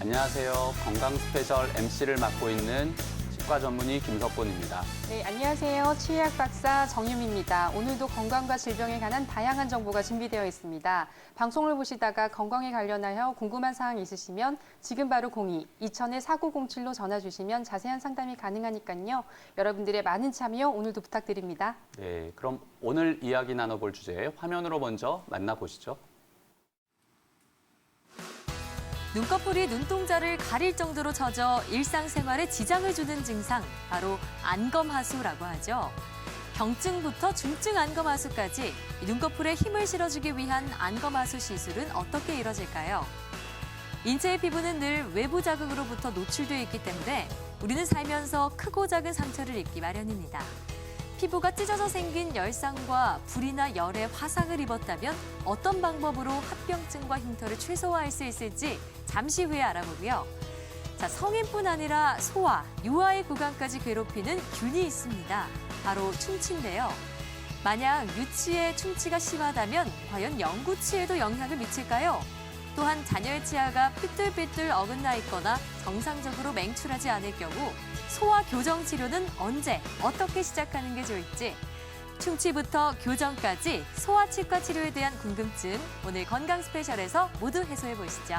안녕하세요. 건강 스페셜 MC를 맡고 있는 치과 전문의 김석곤입니다. 네, 안녕하세요. 치의학 박사 정유미입니다. 오늘도 건강과 질병에 관한 다양한 정보가 준비되어 있습니다. 방송을 보시다가 건강에 관련하여 궁금한 사항이 있으시면 지금 바로 02-2000-4907로 전화 주시면 자세한 상담이 가능하니까요. 여러분들의 많은 참여 오늘도 부탁드립니다. 네, 그럼 오늘 이야기 나눠볼 주제 화면으로 먼저 만나보시죠. 눈꺼풀이 눈동자를 가릴 정도로 젖어 일상생활에 지장을 주는 증상, 바로 안검하수라고 하죠. 경증부터 중증 안검하수까지 눈꺼풀에 힘을 실어주기 위한 안검하수 시술은 어떻게 이뤄질까요? 인체의 피부는 늘 외부 자극으로부터 노출되어 있기 때문에 우리는 살면서 크고 작은 상처를 입기 마련입니다. 피부가 찢어져 생긴 열상과 불이나 열에 화상을 입었다면 어떤 방법으로 합병증과 흉터를 최소화할 수 있을지 잠시 후에 알아보고요. 자, 성인뿐 아니라 소아, 유아의 구강까지 괴롭히는 균이 있습니다. 바로 충치인데요. 만약 유치의 충치가 심하다면 과연 영구치에도 영향을 미칠까요? 또한 자녀의 치아가 삐뚤삐뚤 어긋나 있거나 정상적으로 맹출하지 않을 경우 소아 교정 치료는 언제, 어떻게 시작하는 게 좋을지, 충치부터 교정까지 소아 치과 치료에 대한 궁금증, 오늘 건강 스페셜에서 모두 해소해 보시죠.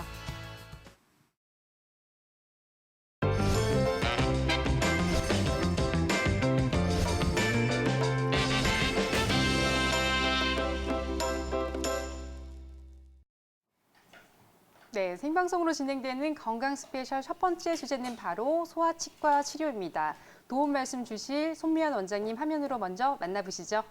네, 생방송으로 진행되는 건강 스페셜 첫 번째 주제는 바로 소아치과 치료입니다. 도움 말씀 주실 손미연 원장님 화면으로 먼저 만나보시죠.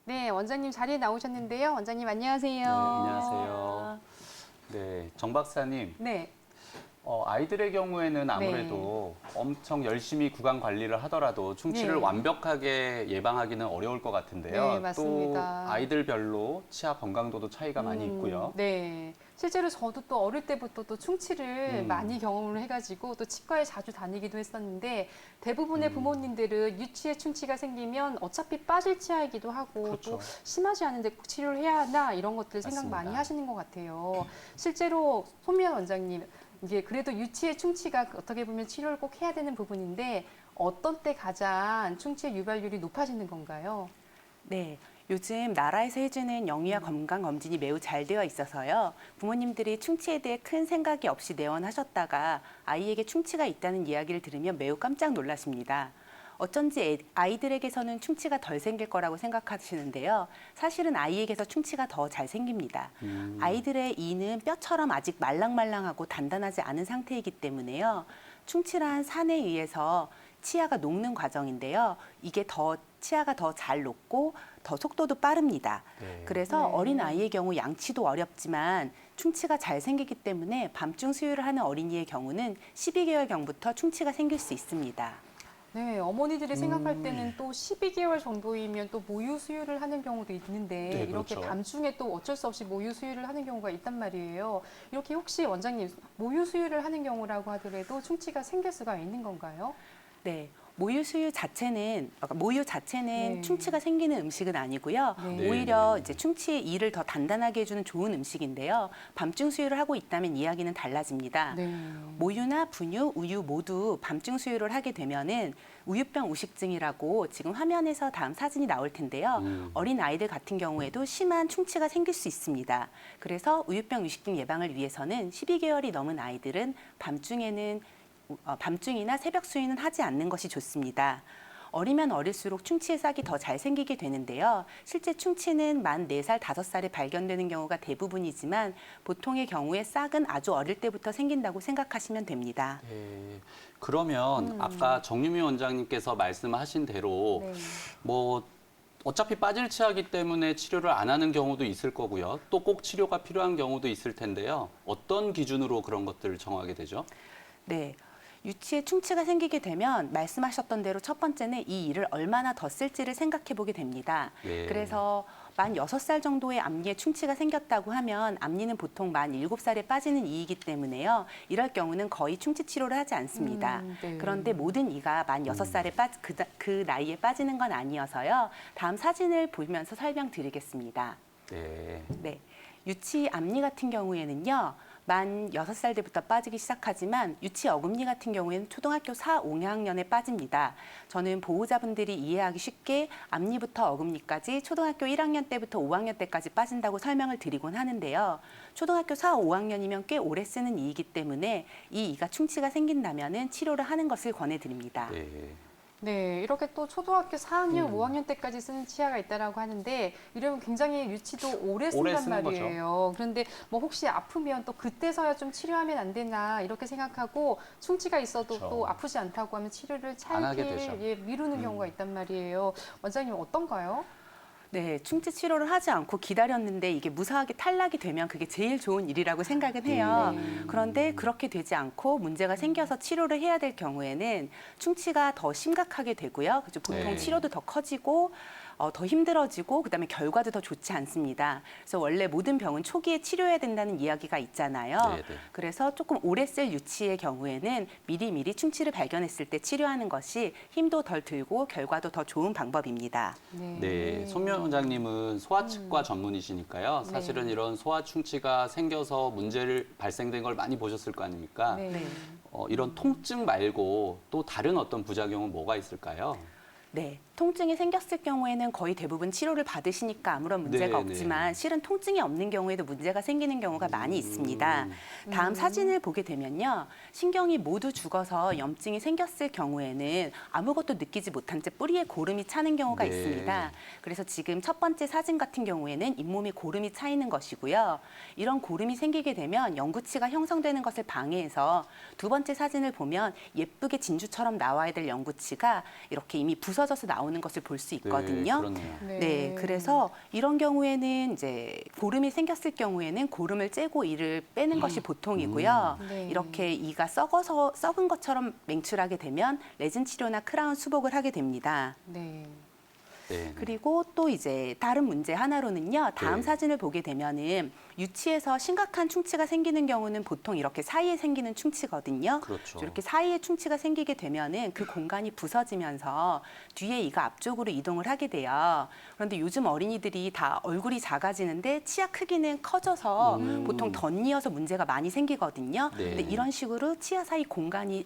네, 원장님 자리에 나오셨는데요. 원장님 안녕하세요. 네, 안녕하세요. 네, 정 박사님. 네. 아이들의 경우에는 아무래도 엄청 열심히 구강 관리를 하더라도 충치를 네. 완벽하게 예방하기는 어려울 것 같은데요. 네, 맞습니다. 또 아이들별로 치아 건강도도 차이가 많이 있고요. 네. 실제로 저도 또 어릴 때부터 또 충치를 많이 경험을 해가지고 또 치과에 자주 다니기도 했었는데 대부분의 부모님들은 유치에 충치가 생기면 어차피 빠질 치아이기도 하고 그렇죠. 또 심하지 않은데 꼭 치료를 해야 하나 이런 것들 생각 맞습니다. 많이 하시는 것 같아요. 실제로 손미연 원장님, 이게 그래도 유치의 충치가 어떻게 보면 치료를 꼭 해야 되는 부분인데 어떤 때 가장 충치의 유발률이 높아지는 건가요? 네, 요즘 나라에서 해주는 영유아 건강검진이 매우 잘 되어 있어서요. 부모님들이 충치에 대해 큰 생각이 없이 내원하셨다가 아이에게 충치가 있다는 이야기를 들으면 매우 깜짝 놀라십니다. 어쩐지 아이들에게서는 충치가 덜 생길 거라고 생각하시는데요. 사실은 아이에게서 충치가 더 잘 생깁니다. 아이들의 이는 뼈처럼 아직 말랑말랑하고 단단하지 않은 상태이기 때문에요. 충치란 산에 의해서 치아가 녹는 과정인데요. 이게 치아가 더 잘 녹고 더 속도도 빠릅니다. 네. 그래서 네. 어린 아이의 경우 양치도 어렵지만 충치가 잘 생기기 때문에 밤중 수유를 하는 어린이의 경우는 12개월경부터 충치가 생길 수 있습니다. 네, 어머니들이 생각할 때는 또 12개월 정도이면 또 모유 수유를 하는 경우도 있는데 네, 이렇게 그렇죠. 밤중에 또 어쩔 수 없이 모유 수유를 하는 경우가 있단 말이에요. 이렇게 혹시 원장님 모유 수유를 하는 경우라고 하더라도 충치가 생길 수가 있는 건가요? 네, 모유 자체는 네. 충치가 생기는 음식은 아니고요. 네. 오히려 이제 충치의 이를 더 단단하게 해주는 좋은 음식인데요. 밤중 수유를 하고 있다면 이야기는 달라집니다. 네. 모유나 분유, 우유 모두 밤중 수유를 하게 되면은 우유병 우식증이라고 지금 화면에서 다음 사진이 나올 텐데요. 어린 아이들 같은 경우에도 심한 충치가 생길 수 있습니다. 그래서 우유병 우식증 예방을 위해서는 12개월이 넘은 아이들은 밤중이나 새벽 수유는 하지 않는 것이 좋습니다. 어리면 어릴수록 충치의 싹이 더 잘 생기게 되는데요. 실제 충치는 만 4살, 5살에 발견되는 경우가 대부분이지만 보통의 경우에 싹은 아주 어릴 때부터 생긴다고 생각하시면 됩니다. 네. 그러면 아까 정유미 원장님께서 말씀하신 대로 네. 뭐 어차피 빠질 치아이기 때문에 치료를 안 하는 경우도 있을 거고요. 또 꼭 치료가 필요한 경우도 있을 텐데요. 어떤 기준으로 그런 것들을 정하게 되죠? 네. 유치에 충치가 생기게 되면 말씀하셨던 대로 첫 번째는 이 일을 얼마나 더 쓸지를 생각해 보게 됩니다. 네. 그래서 만 6살 정도의 앞니에 충치가 생겼다고 하면 앞니는 보통 만 7살에 빠지는 이이기 때문에요. 이럴 경우는 거의 충치 치료를 하지 않습니다. 네. 그런데 모든 이가 만 6살에 그 나이에 빠지는 건 아니어서요. 다음 사진을 보면서 설명드리겠습니다. 네. 네, 유치 앞니 같은 경우에는요. 만 6살 때부터 빠지기 시작하지만 유치 어금니 같은 경우에는 초등학교 4, 5학년에 빠집니다. 저는 보호자분들이 이해하기 쉽게 앞니부터 어금니까지 초등학교 1학년 때부터 5학년 때까지 빠진다고 설명을 드리곤 하는데요. 초등학교 4, 5학년이면 꽤 오래 쓰는 이이기 때문에 이 이가 충치가 생긴다면 치료를 하는 것을 권해드립니다. 네. 네, 이렇게 또 초등학교 4학년, 5학년 때까지 쓰는 치아가 있다라고 하는데 이러면 굉장히 유치도 오래 오래 쓴단 쓰는 말이에요. 그런데 뭐 혹시 아프면 또 그때서야 좀 치료하면 안 되나 이렇게 생각하고 충치가 있어도 그렇죠. 또 아프지 않다고 하면 치료를 안 하게 차일피일 되죠. 예, 미루는 경우가 있단 말이에요. 원장님 어떤가요? 네, 충치 치료를 하지 않고 기다렸는데 이게 무사하게 탈락이 되면 그게 제일 좋은 일이라고 생각은 해요. 그런데 그렇게 되지 않고 문제가 생겨서 치료를 해야 될 경우에는 충치가 더 심각하게 되고요. 그래서 보통 네. 치료도 더 커지고 더 힘들어지고 그다음에 결과도 더 좋지 않습니다. 그래서 원래 모든 병은 초기에 치료해야 된다는 이야기가 있잖아요. 네, 네. 그래서 조금 오래 쓸 유치의 경우에는 미리미리 충치를 발견했을 때 치료하는 것이 힘도 덜 들고 결과도 더 좋은 방법입니다. 네, 손명 원장님은 소아치과 전문이시니까요. 사실은 네. 이런 소아 충치가 생겨서 문제를 발생된 걸 많이 보셨을 거 아닙니까? 네. 이런 통증 말고 또 다른 어떤 부작용은 뭐가 있을까요? 네, 통증이 생겼을 경우에는 거의 대부분 치료를 받으시니까 아무런 문제가 네, 없지만 실은 통증이 없는 경우에도 문제가 생기는 경우가 많이 있습니다. 다음 사진을 보게 되면요. 신경이 모두 죽어서 염증이 생겼을 경우에는 아무것도 느끼지 못한 채 뿌리에 고름이 차는 경우가 네. 있습니다. 그래서 지금 첫 번째 사진 같은 경우에는 잇몸에 고름이 차 있는 것이고요. 이런 고름이 생기게 되면 영구치가 형성되는 것을 방해해서 두 번째 사진을 보면 예쁘게 진주처럼 나와야 될 영구치가 이렇게 이미 부서져서 나오는 것을 볼 수 있거든요. 네, 그렇네요. 네, 그래서 이런 경우에는 이제 고름이 생겼을 경우에는 고름을 째고 이를 빼는 것이 보통이고요. 네. 이렇게 이가 썩은 것처럼 맹출하게 되면 레진 치료나 크라운 수복을 하게 됩니다. 네. 네. 그리고 또 이제 다른 문제 하나로는요. 다음 네. 사진을 보게 되면은 유치에서 심각한 충치가 생기는 경우는 보통 이렇게 사이에 생기는 충치거든요. 그렇죠. 이렇게 사이에 충치가 생기게 되면은 그 공간이 부서지면서 뒤에 이가 앞쪽으로 이동을 하게 돼요. 그런데 요즘 어린이들이 다 얼굴이 작아지는데 치아 크기는 커져서 보통 덧니어서 문제가 많이 생기거든요. 네. 근데 이런 식으로 치아 사이 공간이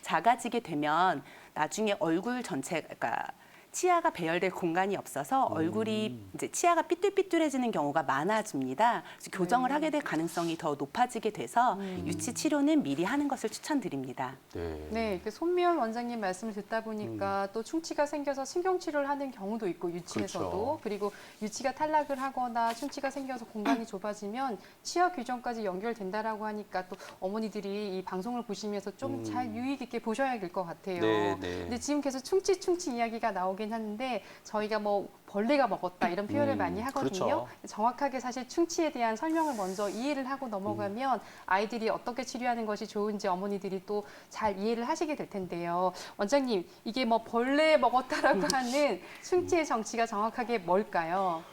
작아지게 되면 나중에 얼굴 전체, 그러니까 치아가 배열될 공간이 없어서 얼굴이 이제 치아가 삐뚤삐뚤해지는 경우가 많아집니다. 그래서 교정을 하게 될 가능성이 더 높아지게 돼서 유치 치료는 미리 하는 것을 추천드립니다. 네. 네, 이렇게 손미연 원장님 말씀을 듣다 보니까 또 충치가 생겨서 신경치료를 하는 경우도 있고 유치에서도 그렇죠. 그리고 유치가 탈락을 하거나 충치가 생겨서 공간이 좁아지면 치아 규정까지 연결된다라고 하니까 또 어머니들이 이 방송을 보시면서 좀 잘 유의 깊게 보셔야 될 것 같아요. 네, 네. 근데 지금 계속 충치 이야기가 나오긴 하는데 저희가 뭐 벌레가 먹었다 이런 표현을 많이 하거든요. 그렇죠. 정확하게 사실 충치에 대한 설명을 먼저 이해를 하고 넘어가면 아이들이 어떻게 치료하는 것이 좋은지 어머니들이 또 잘 이해를 하시게 될 텐데요. 원장님, 이게 뭐 벌레 먹었다라고 하는 충치의 정치가 정확하게 뭘까요?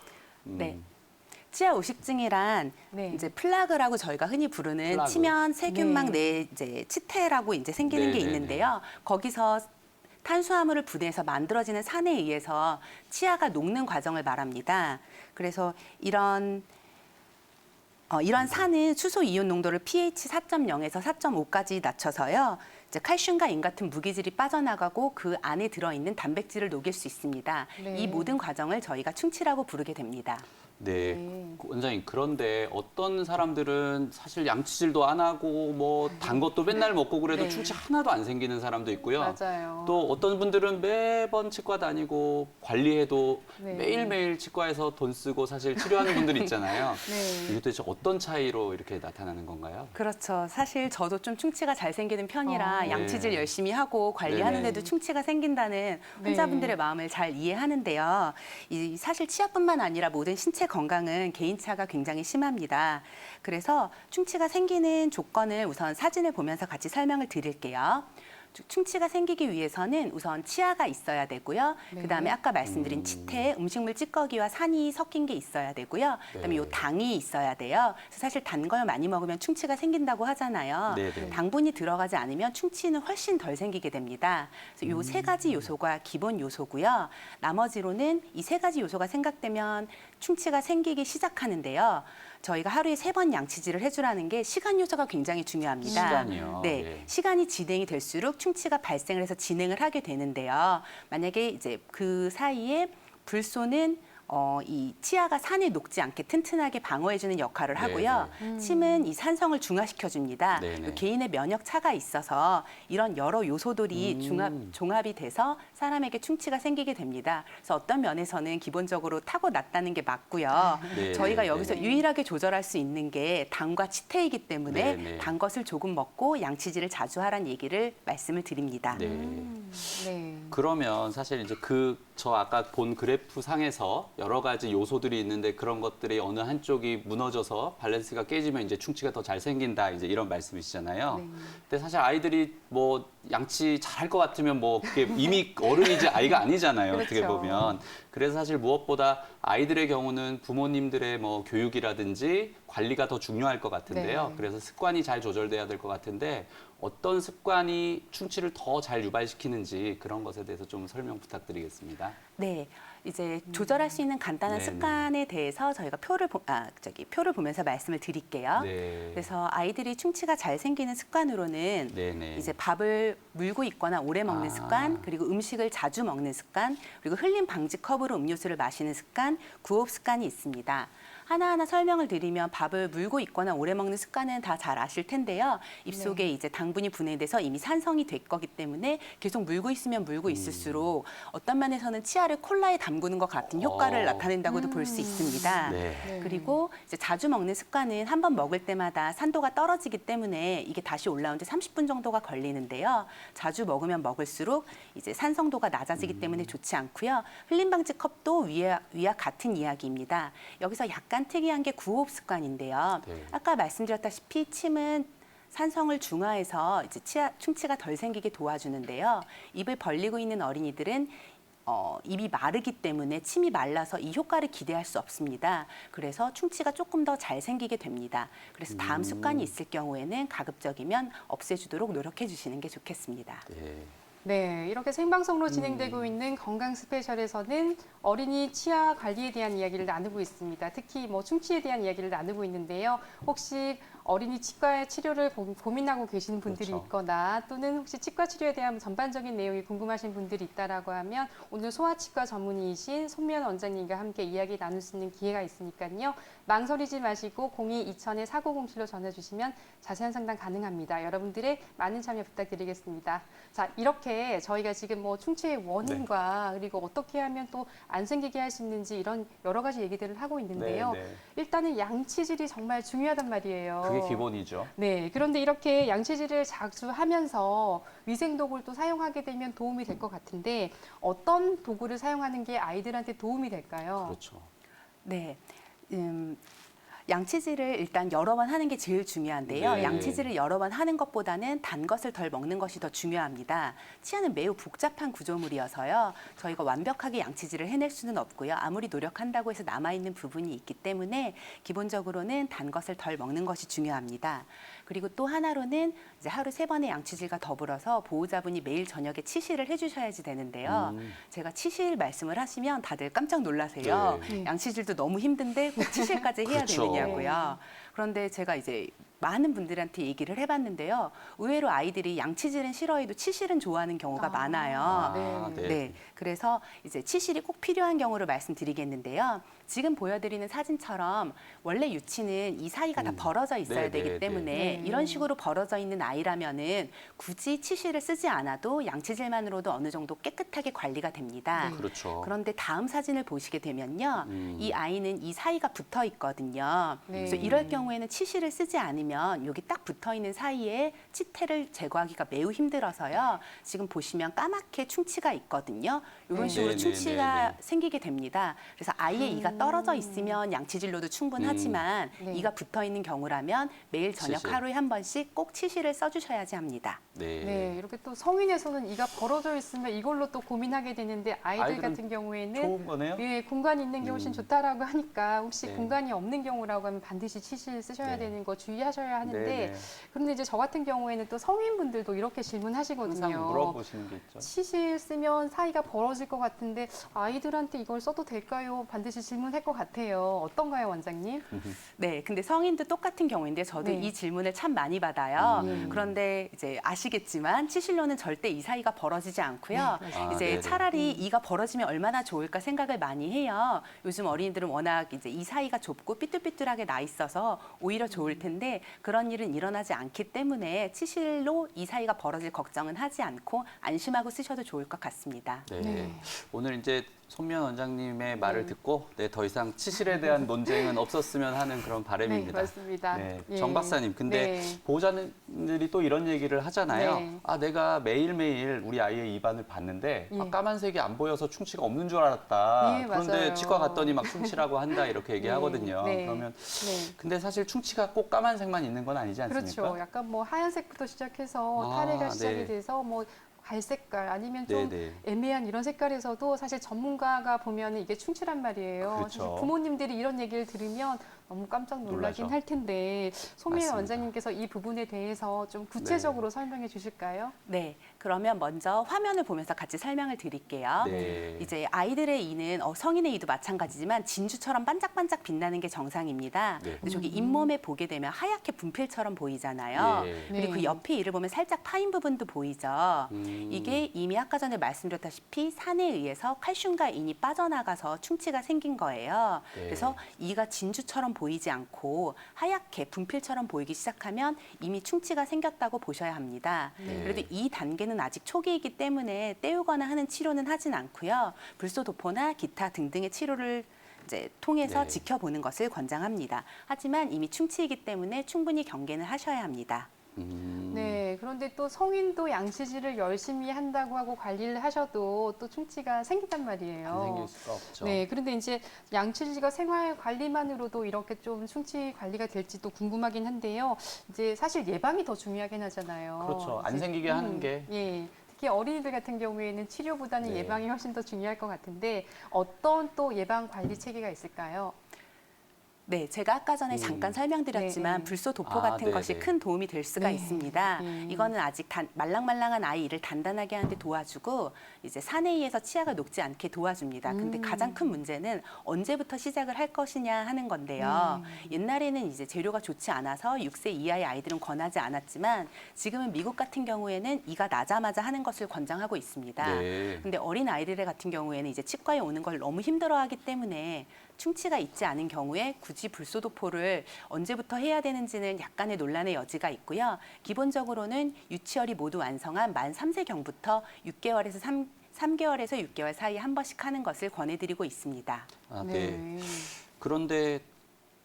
네. 치아 우식증이란 네. 이제 플라그라고 저희가 흔히 부르는 플라그. 치면 세균막 네. 내 이제 치태라고 이제 생기는 게 네네네. 있는데요. 거기서 탄수화물을 분해해서 만들어지는 산에 의해서 치아가 녹는 과정을 말합니다. 그래서 이런 산은 수소 이온 농도를 pH 4.0에서 4.5까지 낮춰서요. 이제 칼슘과 인 같은 무기질이 빠져나가고 그 안에 들어있는 단백질을 녹일 수 있습니다. 네. 이 모든 과정을 저희가 충치라고 부르게 됩니다. 네. 네. 원장님, 그런데 어떤 사람들은 사실 양치질도 안 하고 뭐 단 것도 맨날 먹고 그래도 네. 충치 하나도 안 생기는 사람도 있고요. 맞아요. 또 어떤 분들은 매번 치과 다니고 관리해도 네. 매일매일 치과에서 돈 쓰고 사실 치료하는 분들 있잖아요. 네. 이게 도대체 어떤 차이로 이렇게 나타나는 건가요? 그렇죠. 사실 저도 좀 충치가 잘 생기는 편이라 양치질 네. 열심히 하고 관리하는데도 네네. 충치가 생긴다는 환자분들의 마음을 잘 이해하는데요. 이 사실 치아뿐만 아니라 모든 신체 건강은 개인차가 굉장히 심합니다. 그래서 충치가 생기는 조건을 우선 사진을 보면서 같이 설명을 드릴게요. 충치가 생기기 위해서는 우선 치아가 있어야 되고요. 네. 그다음에 아까 말씀드린 치태, 음식물 찌꺼기와 산이 섞인 게 있어야 되고요. 그다음에 네. 요 당이 있어야 돼요. 그래서 사실 단 걸 많이 먹으면 충치가 생긴다고 하잖아요. 네, 네. 당분이 들어가지 않으면 충치는 훨씬 덜 생기게 됩니다. 그래서 요 세 가지 요소가 기본 요소고요. 나머지로는 이 세 가지 요소가 생각되면 충치가 생기기 시작하는데요. 저희가 하루에 3번 양치질을 해주라는 게 시간 요소가 굉장히 중요합니다. 시간이요? 네, 예. 시간이 진행이 될수록 충치가 발생을 해서 진행을 하게 되는데요. 만약에 이제 그 사이에 불소는 이 치아가 산에 녹지 않게 튼튼하게 방어해주는 역할을 하고요. 침은 이 산성을 중화시켜줍니다. 네네. 개인의 면역 차가 있어서 이런 여러 요소들이 종합이 돼서 사람에게 충치가 생기게 됩니다. 그래서 어떤 면에서는 기본적으로 타고났다는 게 맞고요. 네, 저희가 네, 여기서 네. 유일하게 조절할 수 있는 게 당과 치태이기 때문에 네, 네. 단 것을 조금 먹고 양치질을 자주 하라는 얘기를 말씀을 드립니다. 네. 네. 그러면 사실 이제 저 아까 본 그래프 상에서 여러 가지 요소들이 있는데 그런 것들이 어느 한쪽이 무너져서 밸런스가 깨지면 이제 충치가 더 잘 생긴다 이제 이런 말씀이시잖아요. 네. 근데 사실 아이들이 뭐 양치 잘할 것 같으면 뭐 그게 이미 어른이지 아이가 아니잖아요. 어떻게 그렇죠. 보면. 그래서 사실 무엇보다 아이들의 경우는 부모님들의 뭐 교육이라든지 관리가 더 중요할 것 같은데요. 네. 그래서 습관이 잘 조절돼야 될 것 같은데 어떤 습관이 충치를 더 잘 유발시키는지 그런 것에 대해서 좀 설명 부탁드리겠습니다. 네, 이제 조절할 수 있는 간단한 네네. 습관에 대해서 저희가 표를 보면서 말씀을 드릴게요. 네. 그래서 아이들이 충치가 잘 생기는 습관으로는 네네. 이제 밥을 물고 있거나 오래 먹는 아. 습관, 그리고 음식을 자주 먹는 습관, 그리고 흘림 방지 컵으로 음료수를 마시는 습관, 구호흡 습관이 있습니다. 하나하나 설명을 드리면 밥을 물고 있거나 오래 먹는 습관은 다 잘 아실 텐데요. 입속에 이제 당분이 분해돼서 이미 산성이 될 거기 때문에 계속 물고 있으면 물고 있을수록 어떤 면에서는 치아를 콜라에 담그는 것 같은 효과를 나타낸다고도 볼 수 있습니다. 네. 네. 그리고 이제 자주 먹는 습관은 한 번 먹을 때마다 산도가 떨어지기 때문에 이게 다시 올라오는데 30분 정도가 걸리는데요. 자주 먹으면 먹을수록 이제 산성도가 낮아지기 때문에 좋지 않고요. 흘림 방지 컵도 위와 같은 이야기입니다. 여기서 약간 특이한 게 구호흡 습관인데요. 네. 아까 말씀드렸다시피 침은 산성을 중화해서 이제 충치가 덜 생기게 도와주는데요. 입을 벌리고 있는 어린이들은 입이 마르기 때문에 침이 말라서 이 효과를 기대할 수 없습니다. 그래서 충치가 조금 더 잘 생기게 됩니다. 그래서 다음 습관이 있을 경우에는 가급적이면 없애주도록 노력해 주시는 게 좋겠습니다. 네. 네, 이렇게 생방송으로 진행되고 있는 건강 스페셜에서는 어린이 치아 관리에 대한 이야기를 나누고 있습니다. 특히 뭐 충치에 대한 이야기를 나누고 있는데요. 혹시 어린이 치과의 치료를 고민하고 계시는 분들이 그렇죠. 있거나 또는 혹시 치과 치료에 대한 전반적인 내용이 궁금하신 분들이 있다라고 하면 오늘 소아치과 전문의이신 손미연 원장님과 함께 이야기 나눌 수 있는 기회가 있으니까요. 망설이지 마시고 02-2000-4907로 전해 주시면 자세한 상담 가능합니다. 여러분들의 많은 참여 부탁드리겠습니다. 자, 이렇게 저희가 지금 뭐 충치의 원인과 그리고 어떻게 하면 또 안 생기게 할 수 있는지 이런 여러 가지 얘기들을 하고 있는데요. 네, 네. 일단은 양치질이 정말 중요하단 말이에요. 그게 기본이죠. 네, 그런데 이렇게 양치질을 자주 하면서 위생도구를 또 사용하게 되면 도움이 될 것 같은데 어떤 도구를 사용하는 게 아이들한테 도움이 될까요? 그렇죠. 네. 양치질을 일단 여러 번 하는 게 제일 중요한데요. 네. 양치질을 여러 번 하는 것보다는 단 것을 덜 먹는 것이 더 중요합니다. 치아는 매우 복잡한 구조물이어서요. 저희가 완벽하게 양치질을 해낼 수는 없고요. 아무리 노력한다고 해서 남아있는 부분이 있기 때문에 기본적으로는 단 것을 덜 먹는 것이 중요합니다. 그리고 또 하나로는 이제 하루 3번의 양치질과 더불어서 보호자분이 매일 저녁에 치실을 해주셔야지 되는데요. 제가 치실 말씀을 하시면 다들 깜짝 놀라세요. 네. 양치질도 너무 힘든데 꼭 치실까지 해야 그렇죠. 되느냐고요. 그런데 제가 이제 많은 분들한테 얘기를 해봤는데요. 의외로 아이들이 양치질은 싫어해도 치실은 좋아하는 경우가 많아요. 네. 네, 그래서 이제 치실이 꼭 필요한 경우를 말씀드리겠는데요. 지금 보여드리는 사진처럼 원래 유치는 이 사이가 다 벌어져 있어야 네, 되기 네, 때문에 네. 이런 식으로 벌어져 있는 아이라면은 굳이 치실을 쓰지 않아도 양치질만으로도 어느 정도 깨끗하게 관리가 됩니다. 그렇죠. 그런데 다음 사진을 보시게 되면요. 음. 이 아이는 이 사이가 붙어 있거든요. 네. 그래서 이럴 경우 경우에는 치실을 쓰지 않으면 여기 딱 붙어 있는 사이에 치태를 제거하기가 매우 힘들어서요. 지금 보시면 까맣게 충치가 있거든요. 이런 네. 식으로 네, 네, 충치가 네, 네. 생기게 됩니다. 그래서 아예 이가 떨어져 있으면 양치질로도 충분하지만 네. 이가 붙어 있는 경우라면 매일 저녁 치실. 하루에 한 번씩 꼭 치실을 써주셔야지 합니다. 네. 네, 이렇게 또 성인에서는 이가 벌어져 있으면 이걸로 또 고민하게 되는데 아이들 아이들은 같은 경우에는 좋은 거네요. 예, 공간이 있는 게 훨씬 좋다라고 하니까 혹시 네. 공간이 없는 경우라고 하면 반드시 치실 쓰셔야 네. 되는 거 주의하셔야 하는데 네, 네. 그런데 이제 저 같은 경우에는 또 성인분들도 이렇게 항상 질문하시거든요. 물어보시는 게 있죠. 치실 쓰면 사이가 벌어질 것 같은데 아이들한테 이걸 써도 될까요? 반드시 질문할 것 같아요. 어떤가요, 원장님? 네, 근데 성인도 똑같은 경우인데 저도 네. 이 질문을 참 많이 받아요. 음. 그런데 이제 아시겠지만 치실로는 절대 이 사이가 벌어지지 않고요. 네, 맞아요. 이제 네네. 차라리 이가 벌어지면 얼마나 좋을까 생각을 많이 해요. 요즘 어린이들은 워낙 이제 이 사이가 좁고 삐뚤삐뚤하게 나 있어서 오히려 좋을 텐데 그런 일은 일어나지 않기 때문에 치실로 이 사이가 벌어질 걱정은 하지 않고 안심하고 쓰셔도 좋을 것 같습니다. 네. 네. 오늘 이제 손미연 원장님의 말을 네. 듣고 더 이상 치실에 대한 논쟁은 없었으면 하는 그런 네, 바람입니다. 맞습니다. 네, 예. 정 박사님, 근데 네. 보호자들이 또 이런 얘기를 하잖아요. 네. 아, 내가 매일매일 우리 아이의 입안을 봤는데 예. 까만색이 안 보여서 충치가 없는 줄 알았다. 예, 그런데 맞아요. 치과 갔더니 막 충치라고 한다 이렇게 얘기하거든요. 네. 그러면 네. 근데 사실 충치가 꼭 까만색만 있는 건 아니지 않습니까? 그렇죠. 약간 뭐 하얀색부터 시작해서 아, 탈해가 시작이 네. 돼서 뭐 갈색깔 아니면 좀 네네. 애매한 이런 색깔에서도 사실 전문가가 보면 이게 충치란 말이에요. 그렇죠. 사실 부모님들이 이런 얘기를 들으면 너무 깜짝 놀라긴 놀라죠. 할 텐데 소미애 맞습니다. 원장님께서 이 부분에 대해서 좀 구체적으로 설명해 주실까요? 네, 그러면 먼저 화면을 보면서 같이 설명을 드릴게요. 네. 이제 아이들의 이는 성인의 이도 마찬가지지만 진주처럼 반짝반짝 빛나는 게 정상입니다. 네. 근데 저기 잇몸에 보게 되면 하얗게 분필처럼 보이잖아요. 예. 그리고 그 네. 옆에 이를 보면 살짝 파인 부분도 보이죠. 이게 이미 아까 전에 말씀드렸다시피 산에 의해서 칼슘과 인이 빠져나가서 충치가 생긴 거예요. 네. 그래서 이가 진주처럼 보이지 않고 하얗게 분필처럼 보이기 시작하면 이미 충치가 생겼다고 보셔야 합니다. 네. 그래도 이 단계는 아직 초기이기 때문에 떼우거나 하는 치료는 하진 않고요. 불소도포나 기타 등등의 치료를 이제 통해서 네. 지켜보는 것을 권장합니다. 하지만 이미 충치이기 때문에 충분히 경계는 하셔야 합니다. 네, 그런데 또 성인도 양치질을 열심히 한다고 하고 관리를 하셔도 또 충치가 생긴단 말이에요. 안 생길 수가 없죠. 네, 그런데 이제 양치질과 생활 관리만으로도 이렇게 좀 충치 관리가 될지 또 궁금하긴 한데요. 이제 사실 예방이 더 중요하긴 하잖아요. 그렇죠. 안 이제, 생기게 하는 게. 예. 특히 어린이들 같은 경우에는 치료보다는 네. 예방이 훨씬 더 중요할 것 같은데 어떤 또 예방 관리 체계가 있을까요? 네, 제가 아까 전에 잠깐 설명드렸지만 네. 불소도포 아, 같은 네네. 것이 큰 도움이 될 수가 네. 있습니다. 이거는 아직 말랑말랑한 아이를 단단하게 하는데 도와주고 이제 산에 의해서 치아가 녹지 않게 도와줍니다. 근데 가장 큰 문제는 언제부터 시작을 할 것이냐 하는 건데요. 옛날에는 이제 재료가 좋지 않아서 6세 이하의 아이들은 권하지 않았지만 지금은 미국 같은 경우에는 이가 나자마자 하는 것을 권장하고 있습니다. 네. 근데 어린 아이들 같은 경우에는 이제 치과에 오는 걸 너무 힘들어하기 때문에 충치가 있지 않은 경우에 굳이 불소도포를 언제부터 해야 되는지는 약간의 논란의 여지가 있고요. 기본적으로는 유치열이 모두 완성한 만 3세경부터 6개월에서 3개월에서 6개월 사이에 한 번씩 하는 것을 권해드리고 있습니다. 아, 네. 그런데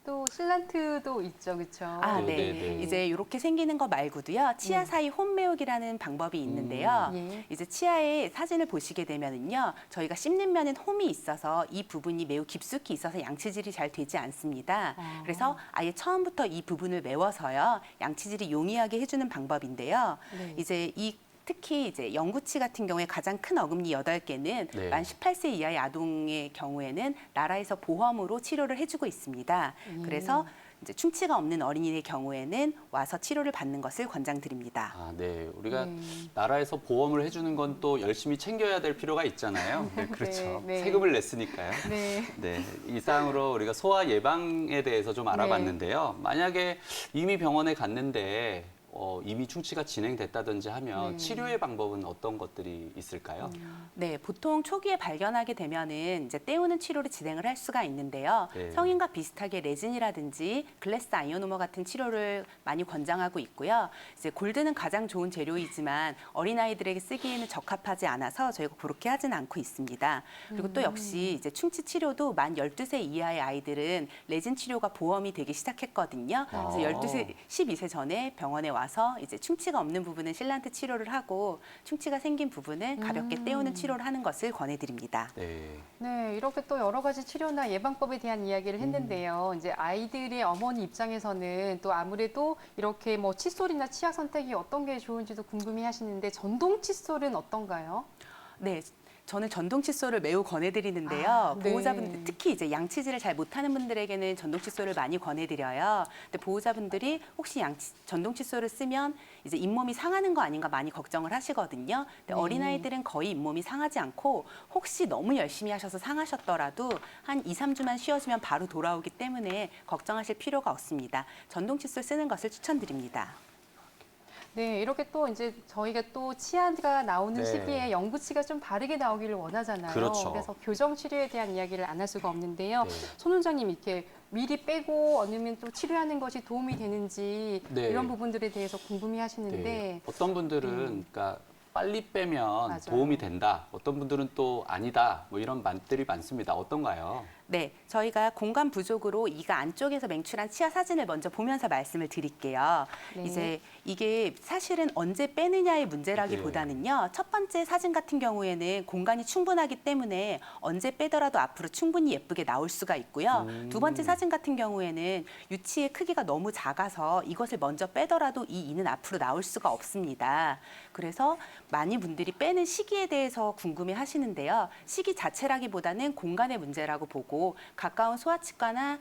또 실란트도 있죠, 그렇죠? 아, 네, 네. 네, 네. 이제 이렇게 생기는 거 말고도요. 치아 네. 사이 홈매혹이라는 방법이 있는데요. 예. 이제 치아의 사진을 보시게 되면은요. 저희가 씹는 면엔 홈이 있어서 이 부분이 매우 깊숙이 있어서 양치질이 잘 되지 않습니다. 그래서 아예 처음부터 이 부분을 메워서요. 양치질이 용이하게 해주는 방법인데요. 네. 이제 특히 이제 영구치 같은 경우에 가장 큰 어금니 8개는 네. 만 18세 이하의 아동의 경우에는 나라에서 보험으로 치료를 해주고 있습니다. 그래서 이제 충치가 없는 어린이의 경우에는 와서 치료를 받는 것을 권장드립니다. 아, 네. 우리가 네. 나라에서 보험을 해주는 건 또 열심히 챙겨야 될 필요가 있잖아요. 네, 그렇죠. 네. 세금을 냈으니까요. 네. 네, 이상으로 우리가 소아 예방에 대해서 좀 알아봤는데요. 만약에 이미 병원에 갔는데 이미 충치가 진행됐다든지 하면 네. 치료의 방법은 어떤 것들이 있을까요? 네, 보통 초기에 발견하게 되면은 이제 때우는 치료를 진행을 할 수가 있는데요. 네. 성인과 비슷하게 레진이라든지 글래스 아이오노머 같은 치료를 많이 권장하고 있고요. 이제 골드는 가장 좋은 재료이지만 어린아이들에게 쓰기에는 적합하지 않아서 저희가 그렇게 하진 않고 있습니다. 그리고 또 역시 이제 충치 치료도 만 12세 이하의 아이들은 레진 치료가 보험이 되기 시작했거든요. 그래서 12세, 12세 전에 병원에 와서 이제 충치가 없는 부분은 실란트 치료를 하고 충치가 생긴 부분은 가볍게 때우는 치료를 하는 것을 권해드립니다. 네. 네, 이렇게 또 여러 가지 치료나 예방법에 대한 이야기를 했는데요. 이제 아이들의 어머니 입장에서는 또 아무래도 이렇게 뭐 칫솔이나 치약 선택이 어떤 게 좋은지도 궁금해 하시는데 전동 칫솔은 어떤가요? 네. 저는 전동 칫솔을 매우 권해드리는데요. 아, 네. 보호자분 특히 이제 양치질을 잘 못하는 분들에게는 전동 칫솔을 많이 권해드려요. 근데 보호자분들이 혹시 전동 칫솔을 쓰면 이제 잇몸이 상하는 거 아닌가 많이 걱정을 하시거든요. 근데 어린아이들은 거의 잇몸이 상하지 않고 혹시 너무 열심히 하셔서 상하셨더라도 한 2, 3주만 쉬어주면 바로 돌아오기 때문에 걱정하실 필요가 없습니다. 전동 칫솔 쓰는 것을 추천드립니다. 네, 이렇게 또 이제 저희가 또 치아가 나오는 네. 시기에 연구치가 좀 바르게 나오기를 원하잖아요. 그렇죠. 그래서 교정 치료에 대한 이야기를 안 할 수가 없는데요. 네. 손 원장님 이렇게 미리 빼고 아니면 또 치료하는 것이 도움이 되는지 네. 이런 부분들에 대해서 궁금해하시는데 네. 어떤 분들은 그러니까 빨리 빼면 맞아요. 도움이 된다. 어떤 분들은 또 아니다. 뭐 이런 말들이 많습니다. 어떤가요? 네, 저희가 공간 부족으로 이가 안쪽에서 맹출한 치아 사진을 먼저 보면서 말씀을 드릴게요. 네. 이제 이게 사실은 언제 빼느냐의 문제라기보다는요. 첫 번째 사진 같은 경우에는 공간이 충분하기 때문에 언제 빼더라도 앞으로 충분히 예쁘게 나올 수가 있고요. 두 번째 사진 같은 경우에는 유치의 크기가 너무 작아서 이것을 먼저 빼더라도 이 이는 앞으로 나올 수가 없습니다. 그래서 많은 분들이 빼는 시기에 대해서 궁금해 하시는데요. 시기 자체라기보다는 공간의 문제라고 보고 가까운 소아치과나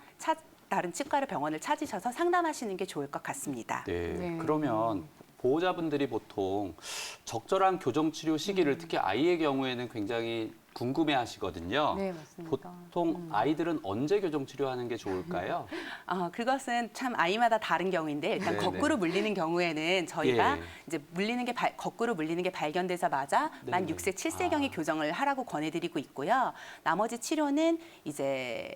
다른 치과를 병원을 찾으셔서 상담하시는 게 좋을 것 같습니다. 네. 네. 그러면 보호자분들이 보통 적절한 교정 치료 시기를 특히 아이의 경우에는 굉장히 궁금해 하시거든요. 네, 맞습니다. 보통 아이들은 언제 교정 치료하는 게 좋을까요? 그것은 참 아이마다 다른 경우인데 일단 네네. 거꾸로 물리는 경우에는 저희가 예. 이제 거꾸로 물리는 게 발견되자마자 만 네네. 6세, 7세경에 교정을 하라고 권해드리고 있고요. 나머지 치료는 이제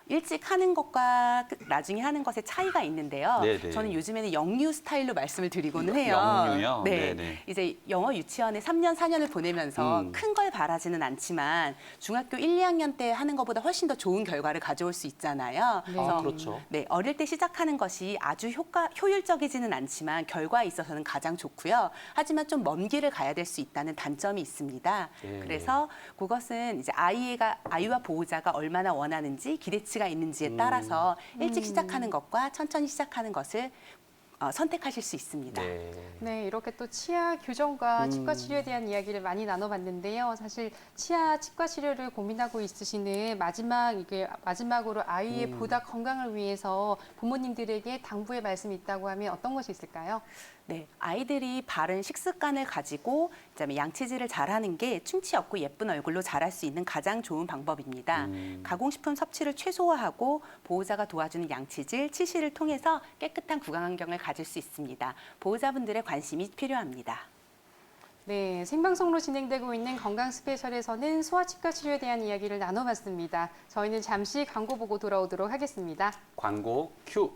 일찍 하는 것과 나중에 하는 것의 차이가 있는데요. 네네. 저는 요즘에는 영유 스타일로 말씀을 드리고는 해요. 영유요? 네. 네네. 이제 영어 유치원에 3년, 4년을 보내면서 큰 걸 바라지는 않지만 중학교 1, 2학년 때 하는 것보다 훨씬 더 좋은 결과를 가져올 수 있잖아요. 아, 그렇죠. 네, 어릴 때 시작하는 것이 아주 효율적이지는 않지만 결과에 있어서는 가장 좋고요. 하지만 좀 먼 길을 가야 될 수 있다는 단점이 있습니다. 네. 그래서 그것은 이제 아이와 보호자가 얼마나 원하는지 기대치가 있는지에 따라서 일찍 시작하는 것과 천천히 시작하는 것을 선택하실 수 있습니다. 네. 네, 이렇게 또 치아 교정과 치과 치료에 대한 이야기를 많이 나눠봤는데요. 사실 치아 치과 치료를 고민하고 있으시는 마지막으로 아이의 보다 건강을 위해서 부모님들에게 당부의 말씀이 있다고 하면 어떤 것이 있을까요? 네, 아이들이 바른 식습관을 가지고 그다음에 양치질을 잘하는 게 충치 없고 예쁜 얼굴로 자랄 수 있는 가장 좋은 방법입니다. 가공식품 섭취를 최소화하고 보호자가 도와주는 양치질, 치실을 통해서 깨끗한 구강 환경을 가질 수 있습니다. 보호자분들의 관심이 필요합니다. 네, 생방송으로 진행되고 있는 건강 스페셜에서는 소아치과 치료에 대한 이야기를 나눠봤습니다. 저희는 잠시 광고 보고 돌아오도록 하겠습니다. 광고 큐.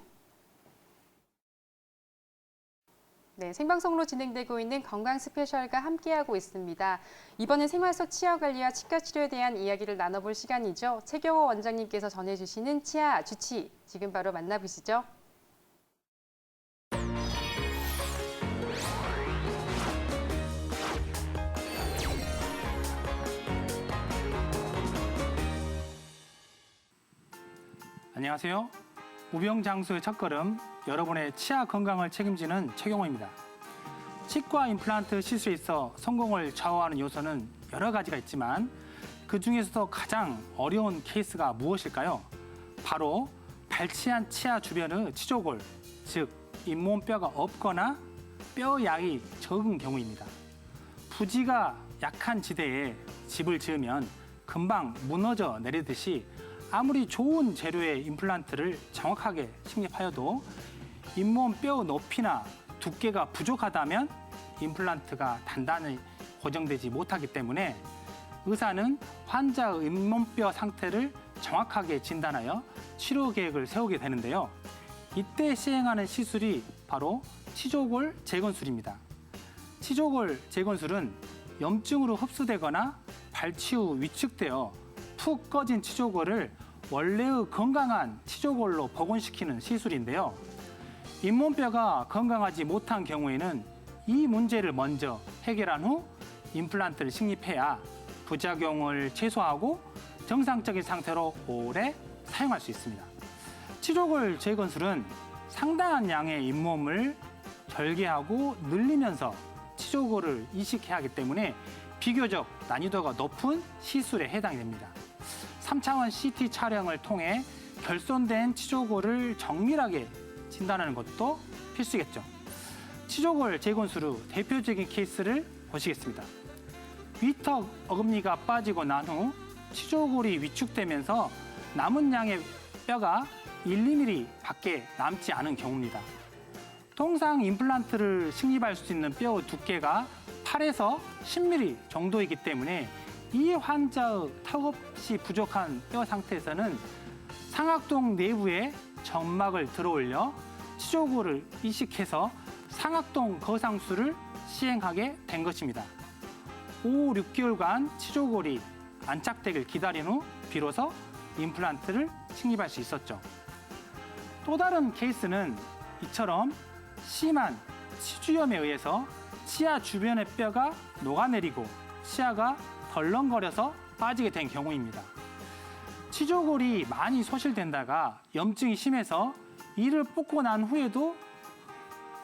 네, 생방송으로 진행되고 있는 건강 스페셜과 함께하고 있습니다. 이번엔 생활 속 치아 관리와 치과 치료에 대한 이야기를 나눠볼 시간이죠. 최경호 원장님께서 전해주시는 치아 주치, 지금 바로 만나보시죠. 안녕하세요. 무병장수의 첫걸음, 여러분의 치아 건강을 책임지는 최경호입니다. 치과 임플란트 시술에 있어 성공을 좌우하는 요소는 여러 가지가 있지만 그중에서도 가장 어려운 케이스가 무엇일까요? 바로 발치한 치아 주변의 치조골, 즉 잇몸뼈가 없거나 뼈 양이 적은 경우입니다. 부지가 약한 지대에 집을 지으면 금방 무너져 내리듯이 아무리 좋은 재료의 임플란트를 정확하게 식립하여도 잇몸 뼈 높이나 두께가 부족하다면 임플란트가 단단히 고정되지 못하기 때문에 의사는 환자의 잇몸뼈 상태를 정확하게 진단하여 치료 계획을 세우게 되는데요. 이때 시행하는 시술이 바로 치조골 재건술입니다. 치조골 재건술은 염증으로 흡수되거나 발치 후 위축되어 푹 꺼진 치조골을 원래의 건강한 치조골로 복원시키는 시술인데요. 잇몸뼈가 건강하지 못한 경우에는 이 문제를 먼저 해결한 후 임플란트를 식립해야 부작용을 최소화하고 정상적인 상태로 오래 사용할 수 있습니다. 치조골 재건술은 상당한 양의 잇몸을 절개하고 늘리면서 치조골을 이식해야 하기 때문에 비교적 난이도가 높은 시술에 해당이 됩니다. 3차원 CT 촬영을 통해 결손된 치조골을 정밀하게 진단하는 것도 필수겠죠. 치조골 재건술 후 대표적인 케이스를 보시겠습니다. 위턱 어금니가 빠지고 난 후 치조골이 위축되면서 남은 양의 뼈가 1~2mm 밖에 남지 않은 경우입니다. 통상 임플란트를 식립할 수 있는 뼈의 두께가 8에서 10mm 정도이기 때문에 이 환자의 턱없이 부족한 뼈 상태에서는 상악동 내부에 점막을 들어올려 치조골을 이식해서 상악동 거상술을 시행하게 된 것입니다. 5~6개월간 치조골이 안착되길 기다린 후 비로소 임플란트를 식립할 수 있었죠. 또 다른 케이스는 이처럼 심한 치주염에 의해서 치아 주변의 뼈가 녹아내리고 치아가 덜렁거려서 빠지게 된 경우입니다. 치조골이 많이 소실된다가 염증이 심해서 이를 뽑고 난 후에도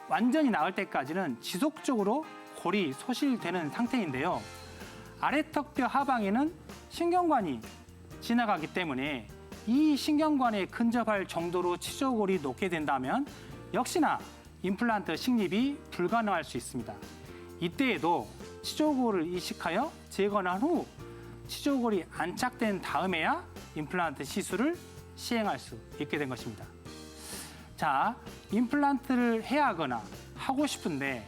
완전히 나을 때까지는 지속적으로 골이 소실되는 상태인데요. 아래턱뼈 하방에는 신경관이 지나가기 때문에 이 신경관에 근접할 정도로 치조골이 녹게 된다면 역시나 임플란트 식립이 불가능할 수 있습니다. 이때에도 치조골을 이식하여 제거한 후 치조골이 안착된 다음에야 임플란트 시술을 시행할 수 있게 된 것입니다. 자, 임플란트를 해야 하거나 하고 싶은데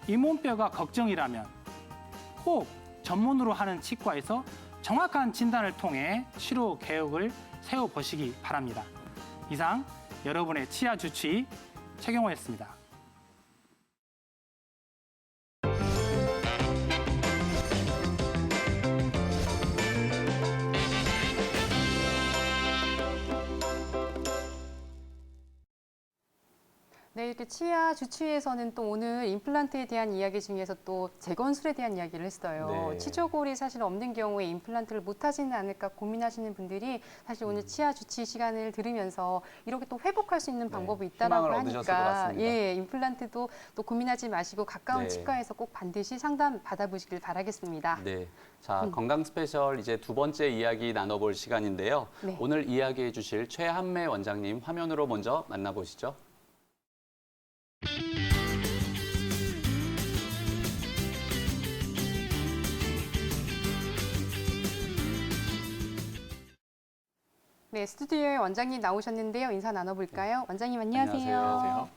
잇몸뼈가 걱정이라면 꼭 전문으로 하는 치과에서 정확한 진단을 통해 치료 계획을 세워보시기 바랍니다. 이상 여러분의 치아 주치 최경호였습니다. 네, 이렇게 치아 주치의에서는 또 오늘 임플란트에 대한 이야기 중에서 또 재건술에 대한 이야기를 했어요. 네. 치조골이 사실 없는 경우에 임플란트를 못 하지는 않을까 고민하시는 분들이 사실 오늘 치아 주치 시간을 들으면서 이렇게 또 회복할 수 있는 방법이 있다라고 희망을 얻으셨을 것 하니까 같습니다. 예, 임플란트도 또 고민하지 마시고 가까운 네. 치과에서 꼭 반드시 상담 받아보시길 바라겠습니다. 네. 자, 건강 스페셜 이제 두 번째 이야기 나눠볼 시간인데요. 네. 오늘 이야기해 주실 최한매 원장님 화면으로 먼저 만나보시죠. 네, 스튜디오에 원장님 나오셨는데요. 인사 나눠볼까요? 원장님 안녕하세요. 안녕하세요.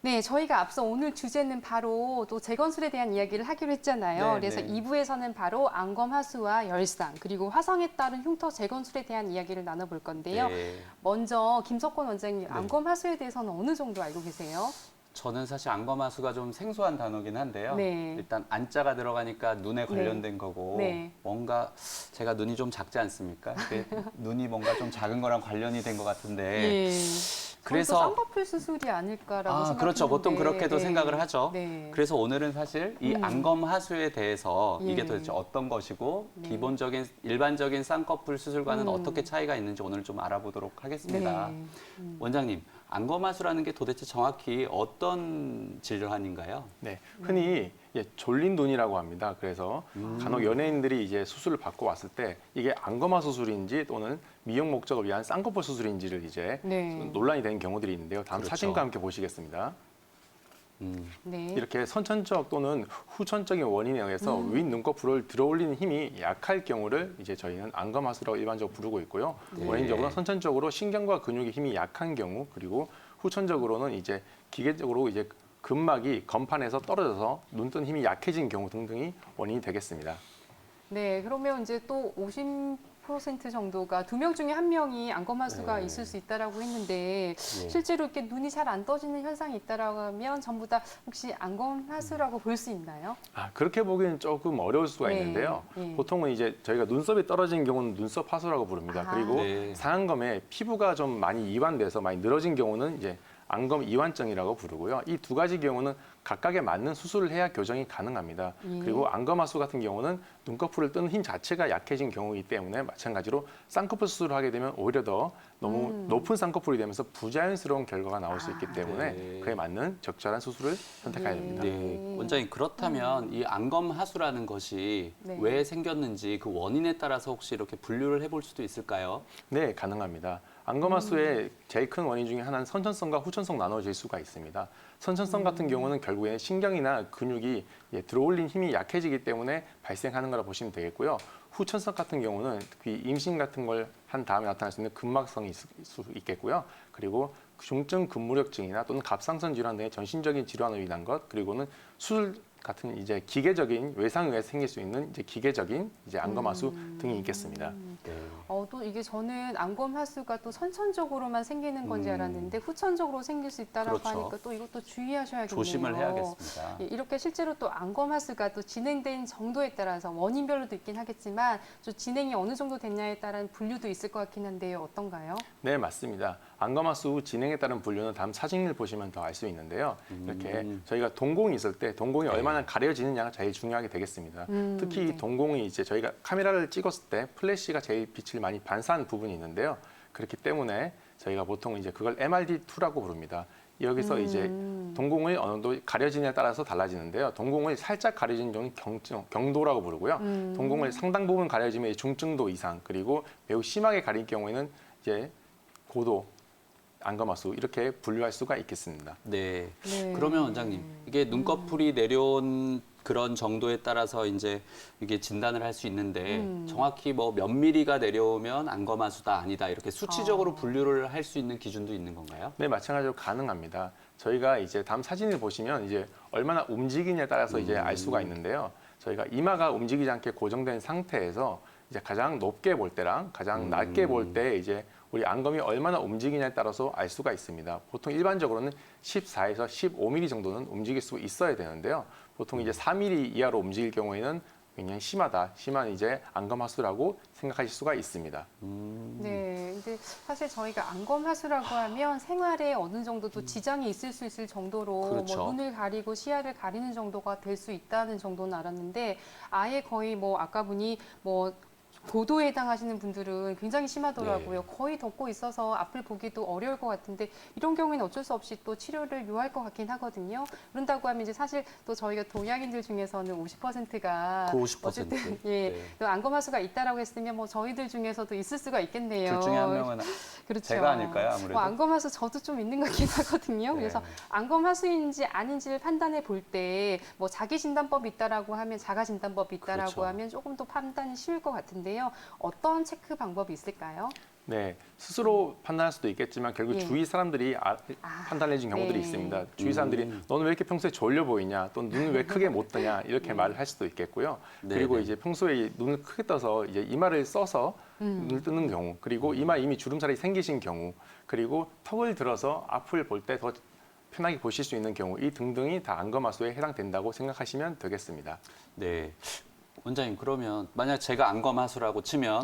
네, 저희가 앞서 오늘 주제는 바로 또 재건술에 대한 이야기를 하기로 했잖아요. 네, 그래서 네. 2부에서는 바로 안검하수와 열상, 그리고 화성에 따른 흉터 재건술에 대한 이야기를 나눠볼 건데요. 네. 먼저 김석권 원장님, 안검하수에 대해서는 어느 정도 알고 계세요? 저는 사실 안검하수가 좀 생소한 단어긴 한데요. 네. 일단 안자가 들어가니까 눈에 관련된 거고 네. 뭔가 제가 눈이 좀 작지 않습니까? 이게 눈이 뭔가 좀 작은 거랑 관련이 된 것 같은데 예. 그래서- 그래서 쌍꺼풀 수술이 아닐까라고 생각하는데. 그렇죠. 보통 그렇게도 네. 생각을 하죠. 네. 그래서 오늘은 사실 이 안검하수에 대해서 이게 예. 도대체 어떤 것이고 네. 기본적인 일반적인 쌍꺼풀 수술과는 음. 어떻게 차이가 있는지 오늘 좀 알아보도록 하겠습니다. 네. 원장님, 안검하수라는 게 도대체 정확히 어떤 질환인가요? 네, 흔히 졸린 눈이라고 합니다. 그래서 간혹 연예인들이 이제 수술을 받고 왔을 때 이게 안검하 수술인지 또는 미용 목적을 위한 쌍꺼풀 수술인지를 이제 네. 논란이 되는 경우들이 있는데요. 다음 그렇죠. 사진과 함께 보시겠습니다. 네. 이렇게 선천적 또는 후천적인 원인에 의해서 윗 눈꺼풀을 들어올리는 힘이 약할 경우를 이제 저희는 안검하수라고 일반적으로 부르고 있고요. 네. 원인적으로 선천적으로 신경과 근육의 힘이 약한 경우 그리고 후천적으로는 이제 기계적으로 이제 근막이 건판에서 떨어져서 눈뜬 힘이 약해진 경우 등등이 원인이 되겠습니다. 네, 그러면 이제 또 50% 정도가 2명 중에 1명이 안검하수가 네. 있을 수 있다라고 했는데 네. 실제로 이렇게 눈이 잘 안 떠지는 현상이 있다라고 하면 전부 다 혹시 안검하수라고 볼 수 있나요? 그렇게 보기에는 조금 어려울 수가 네. 있는데요. 네. 보통은 이제 저희가 눈썹이 떨어진 경우는 눈썹 하수라고 부릅니다. 아. 그리고 네. 상안검에 피부가 좀 많이 이완돼서 많이 늘어진 경우는 이제 안검 이완증이라고 부르고요. 이 두 가지 경우는 각각에 맞는 수술을 해야 교정이 가능합니다. 예. 그리고 안검하수 같은 경우는 눈꺼풀을 뜨는 힘 자체가 약해진 경우이기 때문에 마찬가지로 쌍꺼풀 수술을 하게 되면 오히려 더 너무 높은 쌍꺼풀이 되면서 부자연스러운 결과가 나올 수 있기 때문에 네. 그에 맞는 적절한 수술을 선택해야 됩니다. 네, 원장님 그렇다면 이 안검 하수라는 것이 네. 왜 생겼는지 그 원인에 따라서 혹시 이렇게 분류를 해볼 수도 있을까요? 네, 가능합니다. 안검하수의 제일 큰 원인 중에 하나는 선천성과 후천성 나눠질 수가 있습니다. 선천성 같은 경우는 결국에는 신경이나 근육이 들어올린 힘이 약해지기 때문에 발생하는 거라 보시면 되겠고요. 후천성 같은 경우는 특히 임신 같은 걸 한 다음에 나타날 수 있는 근막성이 있을 수 있겠고요. 그리고 중증 근무력증이나 또는 갑상선 질환 등의 전신적인 질환으로 인한 것, 그리고는 수술 같은 이제 기계적인 외상에 의해 생길 수 있는 이제 기계적인 이제 안검하수 등이 있겠습니다. 네. 또 이게 저는 안검하수가 또 선천적으로만 생기는 건지 알았는데 후천적으로 생길 수 있다라고 그렇죠. 하니까 또 이것도 주의하셔야겠네요. 조심을 해야겠습니다. 예, 이렇게 실제로 또 안검하수가 또 진행된 정도에 따라서 원인별로도 있긴 하겠지만 좀 진행이 어느 정도 됐냐에 따른 분류도 있을 것 같긴 한데요. 어떤가요? 네, 맞습니다. 안검하수 진행에 따른 분류는 다음 사진을 보시면 더 알 수 있는데요. 이렇게 저희가 동공이 있을 때 동공이 얼마나 가려지느냐가 제일 중요하게 되겠습니다. 특히 네. 동공이 이제 저희가 카메라를 찍었을 때 플래시가 제일 빛을 많이 반사하는 부분이 있는데요. 그렇기 때문에 저희가 보통 이제 그걸 MRD2라고 부릅니다. 여기서 이제 동공을 어느 정도 가려지냐에 따라서 달라지는데요. 동공을 살짝 가려지는 경우는 경도라고 부르고요. 동공을 상당 부분 가려지면 중증도 이상, 그리고 매우 심하게 가릴 경우에는 이제 고도 안검하수 이렇게 분류할 수가 있겠습니다. 네. 네. 그러면 원장님, 이게 눈꺼풀이 내려온 그런 정도에 따라서 이제 이게 진단을 할 수 있는데 정확히 뭐 몇 미리가 내려오면 안검하수다 아니다 이렇게 수치적으로 분류를 할 수 있는 기준도 있는 건가요? 네, 마찬가지로 가능합니다. 저희가 이제 다음 사진을 보시면 이제 얼마나 움직이냐에 따라서 이제 알 수가 있는데요. 저희가 이마가 움직이지 않게 고정된 상태에서 이제 가장 높게 볼 때랑 가장 낮게 볼 때 이제 우리 안검이 얼마나 움직이냐에 따라서 알 수가 있습니다. 보통 일반적으로는 14에서 15mm 정도는 움직일 수 있어야 되는데요. 보통 이제 4mm 이하로 움직일 경우에는 굉장히 심한 이제 안검하수라고 생각하실 수가 있습니다. 네, 근데 사실 저희가 안검하수라고 하면 생활에 어느 정도 또 지장이 있을 수 있을 정도로 그렇죠. 뭐 눈을 가리고 시야를 가리는 정도가 될 수 있다는 정도는 알았는데 아예 거의 뭐 아까 보니 뭐 고도에 해당하시는 분들은 굉장히 심하더라고요. 네. 거의 덮고 있어서 앞을 보기도 어려울 것 같은데 이런 경우에는 어쩔 수 없이 또 치료를 요할 것 같긴 하거든요. 그런다고 하면 이제 사실 또 저희가 동양인들 중에서는 50%가 그 50%. 어쨌든 예, 네. 또 안검하수가 있다라고 했으면 뭐 저희들 중에서도 있을 수가 있겠네요. 둘 중에 한 명은 그렇죠. 제가 아닐까요, 아무래도? 뭐 안검하수 저도 좀 있는 것 같긴 하거든요. 네. 그래서 안검하수인지 아닌지를 판단해 볼 때 뭐 자기 진단법이 있다라고 하면 자가 진단법이 있다라고 그렇죠. 하면 조금 더 판단이 쉬울 것 같은데요. 어떤 체크 방법이 있을까요? 네, 스스로 판단할 수도 있겠지만 결국 예. 주위 사람들이 판단해 준 경우들이 네. 있습니다. 주위 사람들이 너는 왜 이렇게 평소에 졸려 보이냐, 또 눈을 왜 크게 못 뜨냐 이렇게 말을 할 수도 있겠고요. 네, 그리고 네. 이제 평소에 눈을 크게 떠서 이제 이마를 써서 눈을 뜨는 경우, 그리고 이마 이미 주름살이 생기신 경우, 그리고 턱을 들어서 앞을 볼 때 더 편하게 보실 수 있는 경우, 이 등등이 다 안검하수에 해당된다고 생각하시면 되겠습니다. 네. 원장님, 그러면 만약 제가 안검하수라고 치면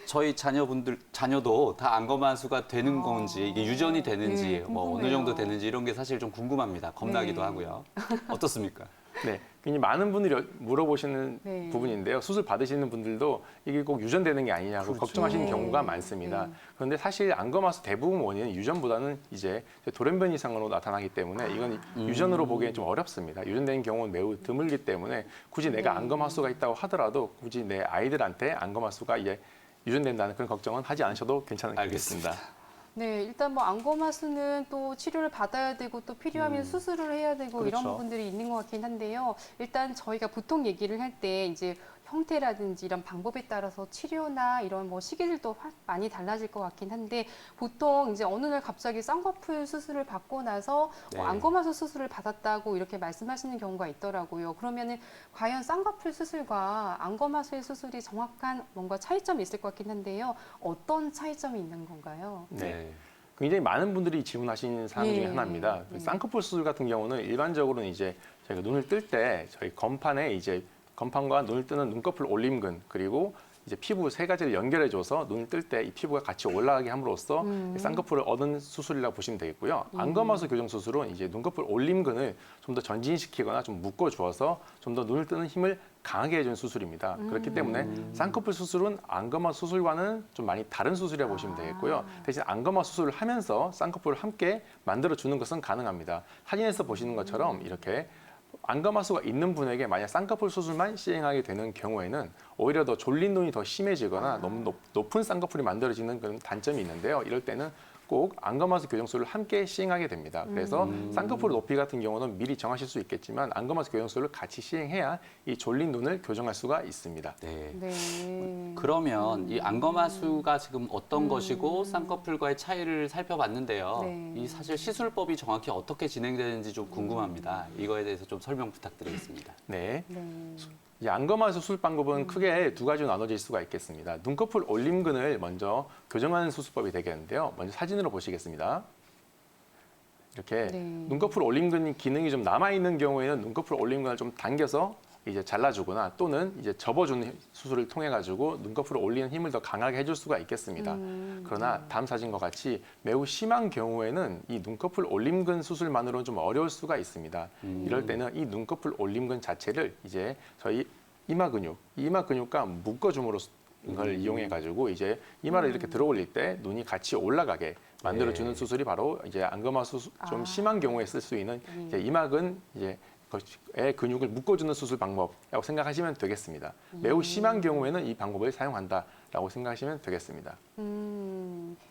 저희 자녀도 다 안검하수가 되는 건지, 이게 유전이 되는지, 네, 뭐 어느 궁금해요. 정도 되는지 이런 게 사실 좀 궁금합니다. 겁나기도 네. 하고요. 어떻습니까? 네, 굉장히 많은 분들이 물어보시는 네. 부분인데요. 수술 받으시는 분들도 이게 꼭 유전되는 게 아니냐고 그렇죠. 걱정하시는 네. 경우가 많습니다. 네. 그런데 사실 안검하수 대부분 원인은 유전보다는 이제 돌연변 이상으로 나타나기 때문에 이건 유전으로 보기엔 좀 어렵습니다. 유전된 경우는 매우 드물기 때문에 굳이 내가 네. 안검하수가 있다고 하더라도 굳이 내 아이들한테 안검하수가 이제 유전된다는 그런 걱정은 하지 않으셔도 괜찮겠습니다. 네, 일단 뭐 안검하수는 또 치료를 받아야 되고 또 필요하면 수술을 해야 되고 이런 그렇죠. 부분들이 있는 것 같긴 한데요. 일단 저희가 보통 얘기를 할 때 이제 형태라든지 이런 방법에 따라서 치료나 이런 뭐 시기들도 많이 달라질 것 같긴 한데 보통 이제 어느 날 갑자기 쌍꺼풀 수술을 받고 나서 네. 안검하수 수술을 받았다고 이렇게 말씀하시는 경우가 있더라고요. 그러면은 과연 쌍꺼풀 수술과 안검하수의 수술이 정확한 뭔가 차이점이 있을 것 같긴 한데요. 어떤 차이점이 있는 건가요? 네. 굉장히 많은 분들이 질문하신 사항 중에 예. 하나입니다. 예. 쌍꺼풀 수술 같은 경우는 일반적으로는 이제 저희가 눈을 뜰 때 저희 건판에 이제 건판과 눈을 뜨는 눈꺼풀 올림근 그리고 이제 피부 세 가지를 연결해줘서 눈을 뜰 때 이 피부가 같이 올라가게 함으로써 쌍꺼풀을 얻은 수술이라고 보시면 되겠고요. 안검하수 교정 수술은 이제 눈꺼풀 올림근을 좀 더 전진시키거나 좀 묶어주어서 좀 더 눈을 뜨는 힘을 강하게 해주는 수술입니다. 그렇기 때문에 쌍꺼풀 수술은 안검하수 수술과는 좀 많이 다른 수술이라고 보시면 되겠고요. 대신 안검하수 수술을 하면서 쌍꺼풀을 함께 만들어주는 것은 가능합니다. 사진에서 보시는 것처럼 이렇게 안검하수가 있는 분에게 만약 쌍꺼풀 수술만 시행하게 되는 경우에는 오히려 더 졸린 눈이 더 심해지거나 너무 높은 쌍꺼풀이 만들어지는 그런 단점이 있는데요. 이럴 때는 꼭 안검하수 교정술을 함께 시행하게 됩니다. 그래서 쌍꺼풀 높이 같은 경우는 미리 정하실 수 있겠지만 안검하수 교정술을 같이 시행해야 이 졸린 눈을 교정할 수가 있습니다. 네. 네. 그러면 이 안검하수가 지금 어떤 것이고 쌍꺼풀과의 차이를 살펴봤는데요. 네. 이 사실 시술법이 정확히 어떻게 진행되는지 좀 궁금합니다. 이거에 대해서 좀 설명 부탁드리겠습니다. 네. 네. 이 안검하수 수술 방법은 크게 두 가지로 나눠질 수가 있겠습니다. 눈꺼풀 올림근을 먼저 교정하는 수술법이 되겠는데요. 먼저 사진으로 보시겠습니다. 이렇게 네. 눈꺼풀 올림근 기능이 좀 남아 있는 경우에는 눈꺼풀 올림근을 좀 당겨서 이제 잘라주거나 또는 이제 접어주는 수술을 통해 가지고 눈꺼풀을 올리는 힘을 더 강하게 해줄 수가 있겠습니다. 그러나 다음 사진과 같이 매우 심한 경우에는 이 눈꺼풀 올림근 수술만으로는 좀 어려울 수가 있습니다. 이럴 때는 이 눈꺼풀 올림근 자체를 이제 저희 이마 근육과 묶어줌으로 이걸 이용해 가지고 이제 이마를 이렇게 들어 올릴 때 눈이 같이 올라가게 만들어주는 네. 수술이 바로 이제 안검하수 좀 심한 경우에 쓸 수 있는 이제 이마근 의 근육을 묶어주는 수술 방법이라고 생각하시면 되겠습니다. 매우 심한 경우에는 이 방법을 사용한다라고 생각하시면 되겠습니다.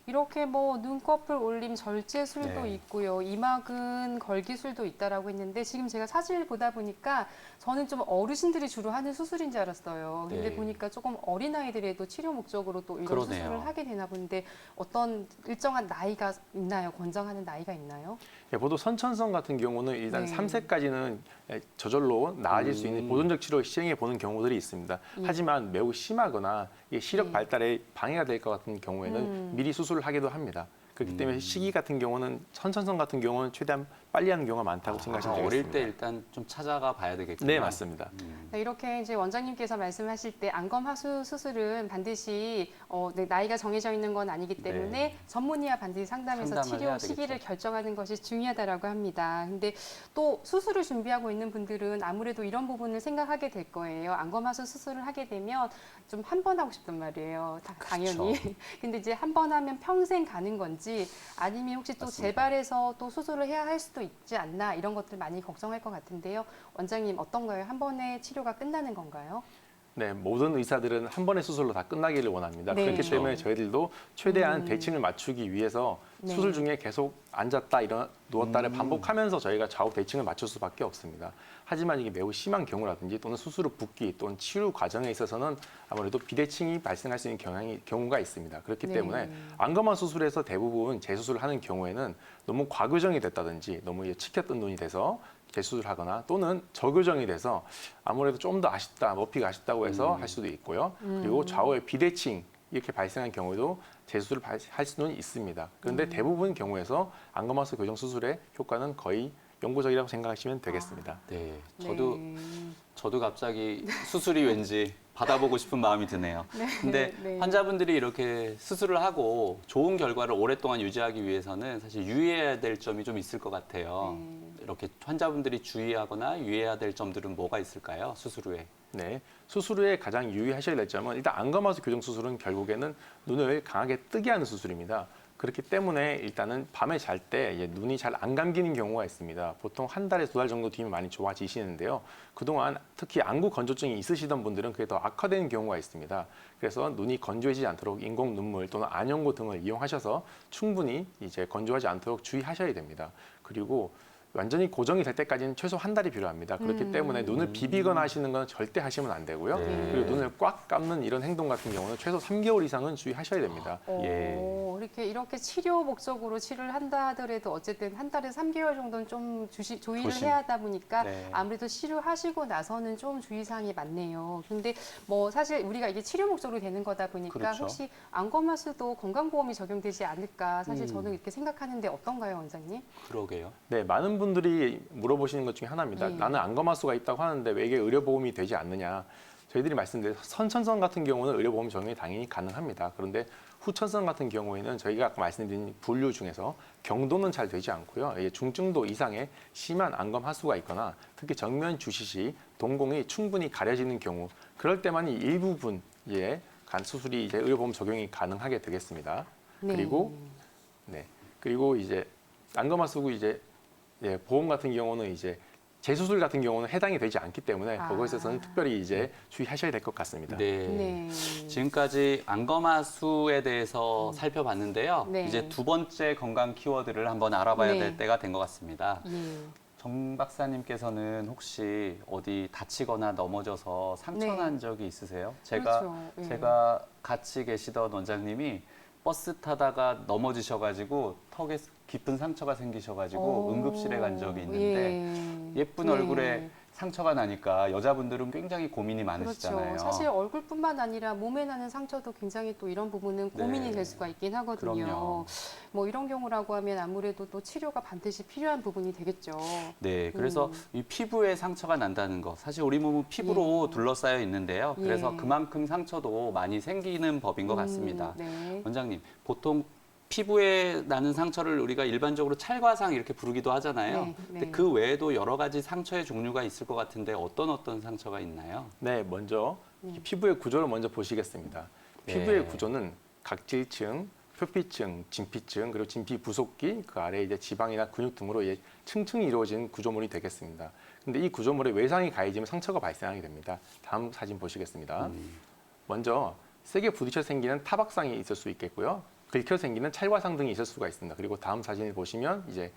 이렇게 뭐 눈꺼풀 올림 절제술도 네. 있고요. 이마근 걸기술도 있다라고 했는데 지금 제가 사진을 보다 보니까 저는 좀 어르신들이 주로 하는 수술인 줄 알았어요. 근데 네. 보니까 조금 어린 아이들에도 치료 목적으로 또 이런 그러네요. 수술을 하게 되나 본데 어떤 일정한 나이가 있나요? 권장하는 나이가 있나요? 예, 보통 선천성 같은 경우는 일단 네. 3세까지는 저절로 나아질 수 있는 보존적 치료를 시행해 보는 경우들이 있습니다. 하지만 매우 심하거나 이게 시력 발달에 방해가 될 것 같은 경우에는 미리 수술을 하기도 합니다. 그렇기 때문에 시기 같은 경우는 선천성 같은 경우는 최대한 빨리 하는 경우가 많다고 생각하시면 되겠습니다. 어릴 때 일단 좀 찾아가 봐야 되겠군요. 네, 맞습니다. 네, 이렇게 이제 원장님께서 말씀하실 때 안검하수 수술은 반드시 네, 나이가 정해져 있는 건 아니기 때문에 네. 전문의와 반드시 상담해서 상담을 치료 해야 시기를 되겠죠. 결정하는 것이 중요하다라고 합니다. 근데 또 수술을 준비하고 있는 분들은 아무래도 이런 부분을 생각하게 될 거예요. 안검하수 수술을 하게 되면 좀 한 번 하고 싶단 말이에요. 당연히. 근데 이제 한 번 하면 평생 가는 건지 아니면 혹시 또 맞습니다. 재발해서 또 수술을 해야 할 수도 있지 않나 이런 것들 많이 걱정할 것 같은데요. 원장님 어떤가요? 한 번에 치료가 끝나는 건가요? 네, 모든 의사들은 한 번의 수술로 다 끝나기를 원합니다. 네. 그렇기 때문에 저희들도 최대한 대칭을 맞추기 위해서 네. 수술 중에 계속 앉았다 누웠다를 반복하면서 저희가 좌우 대칭을 맞출 수밖에 없습니다. 하지만 이게 매우 심한 경우라든지 또는 수술 후 붓기 또는 치료 과정에 있어서는 아무래도 비대칭이 발생할 수 있는 경우가 있습니다. 그렇기 네. 때문에 안검하 수술에서 대부분 재수술을 하는 경우에는 너무 과교정이 됐다든지 너무 치켰던 눈이 돼서 재수술을 하거나 또는 저교정이 돼서 아무래도 좀 더 아쉽다, 높이가 아쉽다고 해서 할 수도 있고요. 그리고 좌우의 비대칭 이렇게 발생한 경우에도 재수술을 할 수는 있습니다. 그런데 대부분 경우에서 안검하수 교정 수술의 효과는 거의 영구적이라고 생각하시면 되겠습니다. 네, 네. 저도 갑자기 수술이 왠지 받아보고 싶은 마음이 드네요. 근데 네. 환자분들이 이렇게 수술을 하고 좋은 결과를 오랫동안 유지하기 위해서는 사실 유의해야 될 점이 좀 있을 것 같아요. 이렇게 환자분들이 주의하거나 유의해야 될 점들은 뭐가 있을까요? 수술 후에. 네, 수술 후에 가장 유의하셔야 될 점은 일단 안검하수 교정 수술은 결국에는 눈을 강하게 뜨게 하는 수술입니다. 그렇기 때문에 일단은 밤에 잘 때 눈이 잘 안 감기는 경우가 있습니다. 보통 한 달에서 2달 정도 뒤면 많이 좋아지시는데요. 그동안 특히 안구 건조증이 있으시던 분들은 그게 더 악화되는 경우가 있습니다. 그래서 눈이 건조해지지 않도록 인공 눈물 또는 안연고 등을 이용하셔서 충분히 이제 건조하지 않도록 주의하셔야 됩니다. 그리고 완전히 고정이 될 때까지는 최소 한 달이 필요합니다. 그렇기 때문에 눈을 비비거나 하시는 건 절대 하시면 안 되고요. 네. 그리고 눈을 꽉 감는 이런 행동 같은 경우는 최소 3개월 이상은 주의하셔야 됩니다. 예. 이렇게 치료 목적으로 치료를 한다 하더라도 어쨌든 한 달에 3개월 정도는 좀 조의를 조심. 해야 하다 보니까 네. 아무래도 치료하시고 나서는 좀 주의사항이 많네요. 근데 뭐 사실 우리가 이게 치료 목적으로 되는 거다 보니까 그렇죠. 혹시 안검하수도 건강보험이 적용되지 않을까 사실 저는 이렇게 생각하는데 어떤가요, 원장님? 그러게요. 네, 많은 분들이 물어보시는 것 중에 하나입니다. 네. 나는 안검하수가 있다고 하는데 왜 이게 의료보험이 되지 않느냐. 저희들이 말씀드린 선천성 같은 경우는 의료보험 적용이 당연히 가능합니다. 그런데 후천성 같은 경우에는 저희가 아까 말씀드린 분류 중에서 경도는 잘 되지 않고요. 중증도 이상의 심한 안검하수가 있거나 특히 정면 주시 시 동공이 충분히 가려지는 경우 그럴 때만 이 일부분의 간 수술이 이제 의료보험 적용이 가능하게 되겠습니다. 네. 그리고 이제 안검하수고 이제 보험 같은 경우는 이제 재수술 같은 경우는 해당이 되지 않기 때문에 그것에 있어서는 특별히 이제 주의하셔야 될 것 같습니다. 네. 네. 지금까지 안검하수에 대해서 살펴봤는데요. 네. 이제 두 번째 건강 키워드를 한번 알아봐야 네. 될 때가 된 것 같습니다. 예. 정 박사님께서는 혹시 어디 다치거나 넘어져서 상처 네. 난 적이 있으세요? 그렇죠. 예. 제가 같이 계시던 원장님이 버스 타다가 넘어지셔가지고 턱에 깊은 상처가 생기셔가지고 응급실에 간 적이 있는데 예쁜 네. 얼굴에 상처가 나니까 여자분들은 굉장히 고민이 많으시잖아요. 그렇죠. 사실 얼굴뿐만 아니라 몸에 나는 상처도 굉장히 또 이런 부분은 고민이 네. 될 수가 있긴 하거든요. 그럼요. 뭐 이런 경우라고 하면 아무래도 또 치료가 반드시 필요한 부분이 되겠죠. 네, 그래서 이 피부에 상처가 난다는 거 사실 우리 몸은 피부로 둘러싸여 있는데요. 그래서 예. 그만큼 상처도 많이 생기는 법인 것 같습니다. 네. 원장님, 보통 피부에 나는 상처를 우리가 일반적으로 찰과상 이렇게 부르기도 하잖아요. 네, 근데 네. 그 외에도 여러 가지 상처의 종류가 있을 것 같은데 어떤 상처가 있나요? 네, 먼저 피부의 구조를 먼저 보시겠습니다. 피부의 네. 구조는 각질층, 표피층, 진피층, 그리고 진피 부속기, 그 아래 이제 지방이나 근육 등으로 이제 층층이 이루어진 구조물이 되겠습니다. 근데 이 구조물에 외상이 가해지면 상처가 발생하게 됩니다. 다음 사진 보시겠습니다. 먼저 세게 부딪혀 생기는 타박상이 있을 수 있겠고요. 긁혀 생기는 찰과상 등이 있을 수가 있습니다. 그리고 다음 사진을 보시면 이제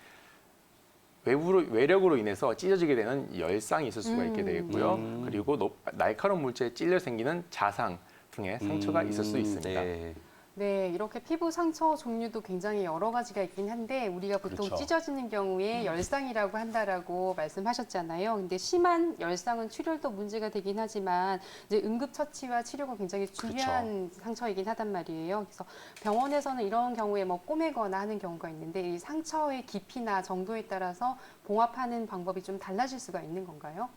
외력으로 인해서 찢어지게 되는 열상이 있을 수가 있게 되겠고요. 그리고 날카로운 물체에 찔려 생기는 자상 등의 상처가 있을 수 있습니다. 네. 네, 이렇게 피부 상처 종류도 굉장히 여러 가지가 있긴 한데 우리가 보통 그렇죠. 찢어지는 경우에 열상이라고 한다라고 말씀하셨잖아요. 근데 심한 열상은 출혈도 문제가 되긴 하지만 이제 응급 처치와 치료가 굉장히 중요한 상처이긴 하단 말이에요. 그래서 병원에서는 이런 경우에 뭐 꼬매거나 하는 경우가 있는데 이 상처의 깊이나 정도에 따라서 봉합하는 방법이 좀 달라질 수가 있는 건가요?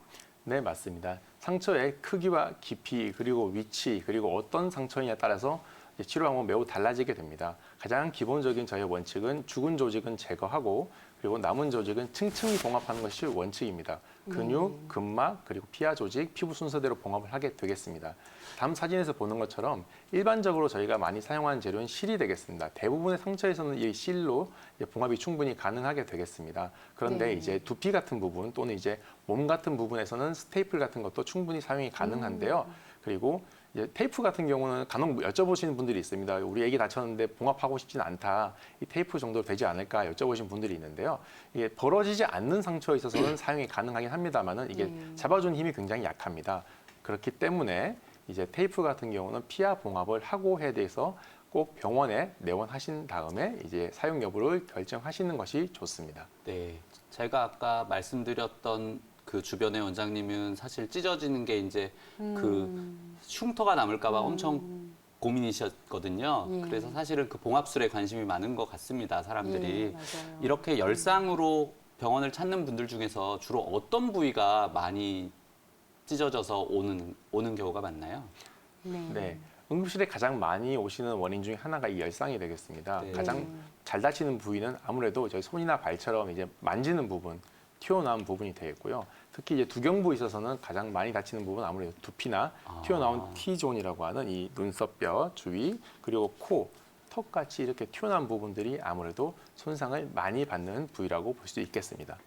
네, 맞습니다. 상처의 크기와 깊이, 그리고 위치, 그리고 어떤 상처이냐에 따라서 치료 방법은 매우 달라지게 됩니다. 가장 기본적인 저희 원칙은 죽은 조직은 제거하고 그리고 남은 조직은 층층이 봉합하는 것이 원칙입니다. 근육, 근막, 그리고 피하 조직, 피부 순서대로 봉합을 하게 되겠습니다. 다음 사진에서 보는 것처럼 일반적으로 저희가 많이 사용하는 재료는 실이 되겠습니다. 대부분의 상처에서는 이 실로 봉합이 충분히 가능하게 되겠습니다. 그런데 네. 이제 두피 같은 부분 또는 이제 몸 같은 부분에서는 스테이플 같은 것도 충분히 사용이 가능한데요. 그리고 이제 테이프 같은 경우는 간혹 여쭤보시는 분들이 있습니다. 우리 애기 다쳤는데 봉합하고 싶진 않다. 이 테이프 정도 되지 않을까 여쭤보시는 분들이 있는데요. 이게 벌어지지 않는 상처에 있어서는 사용이 가능하긴 합니다만은 이게 잡아주는 힘이 굉장히 약합니다. 그렇기 때문에 이제 테이프 같은 경우는 피하 봉합을 하고 해야 돼서 꼭 병원에 내원하신 다음에 이제 사용 여부를 결정하시는 것이 좋습니다. 네. 제가 아까 말씀드렸던 그 주변의 원장님은 사실 찢어지는 게 이제 그 흉터가 남을까 봐 엄청 고민이셨거든요. 예. 그래서 사실은 그 봉합술에 관심이 많은 것 같습니다, 사람들이. 예, 맞아요. 이렇게 열상으로 병원을 찾는 분들 중에서 주로 어떤 부위가 많이 찢어져서 오는 경우가 많나요? 네. 응급실에 가장 많이 오시는 원인 중에 하나가 이 열상이 되겠습니다. 네. 가장 잘 다치는 부위는 아무래도 저희 손이나 발처럼 이제 만지는 부분, 튀어나온 부분이 되겠고요. 특히 이제 두경부에 있어서는 가장 많이 다치는 부분은 아무래도 두피나 튀어나온 T존이라고 하는 이 눈썹뼈 주위, 그리고 코, 턱같이 이렇게 튀어나온 부분들이 아무래도 손상을 많이 받는 부위라고 볼 수 있겠습니다.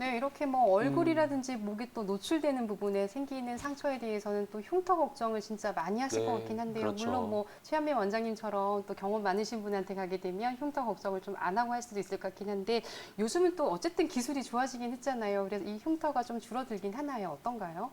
네, 이렇게 뭐 얼굴이라든지 목이 또 노출되는 부분에 생기는 상처에 대해서는 또 흉터 걱정을 진짜 많이 하실 네, 것 같긴 한데요. 그렇죠. 물론 뭐 최한민 원장님처럼 또 경험 많으신 분한테 가게 되면 흉터 걱정을 좀 안 하고 할 수도 있을 것 같긴 한데 요즘은 또 어쨌든 기술이 좋아지긴 했잖아요. 그래서 이 흉터가 좀 줄어들긴 하나요? 어떤가요?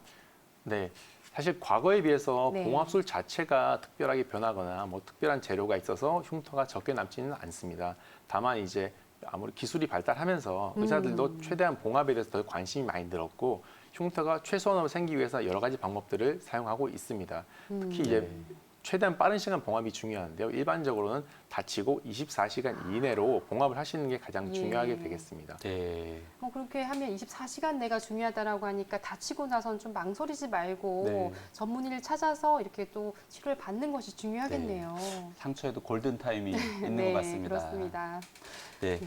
네. 사실 과거에 비해서 네. 봉합술 자체가 특별하게 변하거나 뭐 특별한 재료가 있어서 흉터가 적게 남지는 않습니다. 다만 이제 아무리 기술이 발달하면서 의사들도 최대한 봉합에 대해서 더 관심이 많이 늘었고 흉터가 최소한으로 생기기 위해서 여러 가지 방법들을 사용하고 있습니다. 특히 이제 최대한 빠른 시간 봉합이 중요한데요. 일반적으로는 다치고 24시간 이내로 봉합을 하시는 게 가장 중요하게 되겠습니다. 네. 그렇게 하면 24시간 내가 중요하다라고 하니까 다치고 나선 좀 망설이지 말고 네. 전문의를 찾아서 이렇게 또 치료를 받는 것이 중요하겠네요. 상처에도 골든 타임이 있는 네, 것 같습니다. 그렇습니다. 네.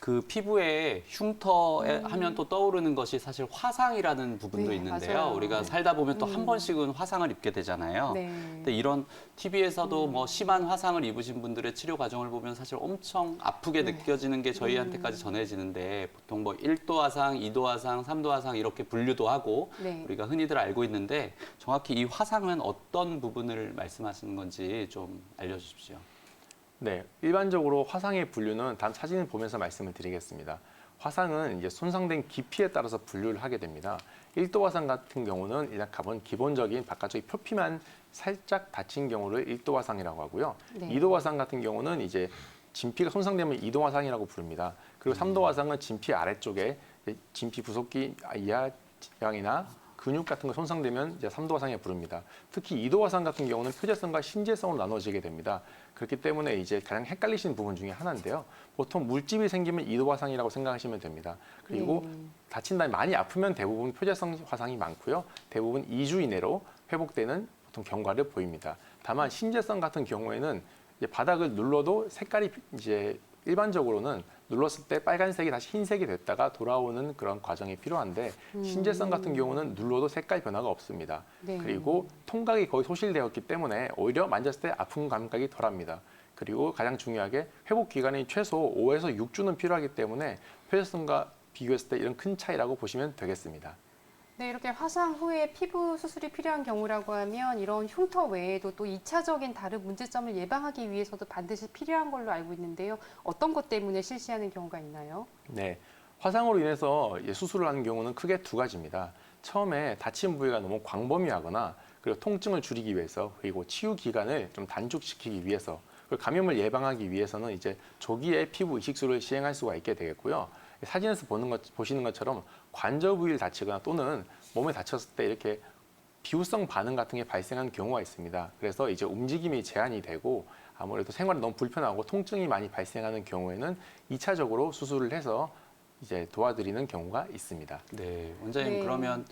그 피부에 흉터에 하면 또 떠오르는 것이 사실 화상이라는 부분도 네, 있는데요. 맞아요. 우리가 살다 보면 또 한 번씩은 화상을 입게 되잖아요. 네. 근데 이런 TV에서도 뭐 심한 화상을 입으신 분들의 치료 과정을 보면 사실 엄청 아프게 느껴지는 게 저희한테까지 전해지는데 보통 뭐 1도 화상, 2도 화상, 3도 화상 이렇게 분류도 하고 네. 우리가 흔히들 알고 있는데 정확히 이 화상은 어떤 부분을 말씀하시는 건지 좀 알려주십시오. 네, 일반적으로 화상의 분류는 다음 사진을 보면서 말씀을 드리겠습니다. 화상은 이제 손상된 깊이에 따라서 분류를 하게 됩니다. 1도 화상 같은 경우는 일단 기본적인 바깥쪽의 표피만 살짝 다친 경우를 1도 화상이라고 하고요. 네. 2도 화상 같은 경우는 이제 진피가 손상되면 2도 화상이라고 부릅니다. 그리고 3도 화상은 진피 아래쪽에 진피 부속기 이하 지방이나 근육 같은 거 손상되면 이제 3도 화상에 부릅니다. 특히 2도 화상 같은 경우는 표재성과 신재성으로 나눠지게 됩니다. 그렇기 때문에 이제 가장 헷갈리시는 부분 중에 하나인데요. 보통 물집이 생기면 2도 화상이라고 생각하시면 됩니다. 그리고 다친 다음에 많이 아프면 대부분 표재성 화상이 많고요. 대부분 2주 이내로 회복되는 보통 경과를 보입니다. 다만 신재성 같은 경우에는 이제 바닥을 눌러도 색깔이 이제 일반적으로는 눌렀을 때 빨간색이 다시 흰색이 됐다가 돌아오는 그런 과정이 필요한데 신재성 같은 경우는 눌러도 색깔 변화가 없습니다. 네. 그리고 통각이 거의 소실되었기 때문에 오히려 만졌을 때 아픈 감각이 덜합니다. 그리고 가장 중요하게 회복 기간이 최소 5에서 6주는 필요하기 때문에 표재성과 비교했을 때 이런 큰 차이라고 보시면 되겠습니다. 네, 이렇게 화상 후에 피부 수술이 필요한 경우라고 하면 이런 흉터 외에도 또 2차적인 다른 문제점을 예방하기 위해서도 반드시 필요한 걸로 알고 있는데요. 어떤 것 때문에 실시하는 경우가 있나요? 네, 화상으로 인해서 수술을 하는 경우는 크게 두 가지입니다. 처음에 다친 부위가 너무 광범위하거나 그리고 통증을 줄이기 위해서 그리고 치유 기간을 좀 단축시키기 위해서 그리고 감염을 예방하기 위해서는 이제 조기에 피부 이식술을 시행할 수가 있게 되겠고요. 사진에서 보시는 것처럼 관절 부위를 다치거나 또는 몸에 다쳤을 때 이렇게 비후성 반응 같은 게 발생하는 경우가 있습니다. 그래서 이제 움직임이 제한이 되고 아무래도 생활이 너무 불편하고 통증이 많이 발생하는 경우에는 2차적으로 수술을 해서 이제 도와드리는 경우가 있습니다. 네, 원장님 네. 그러면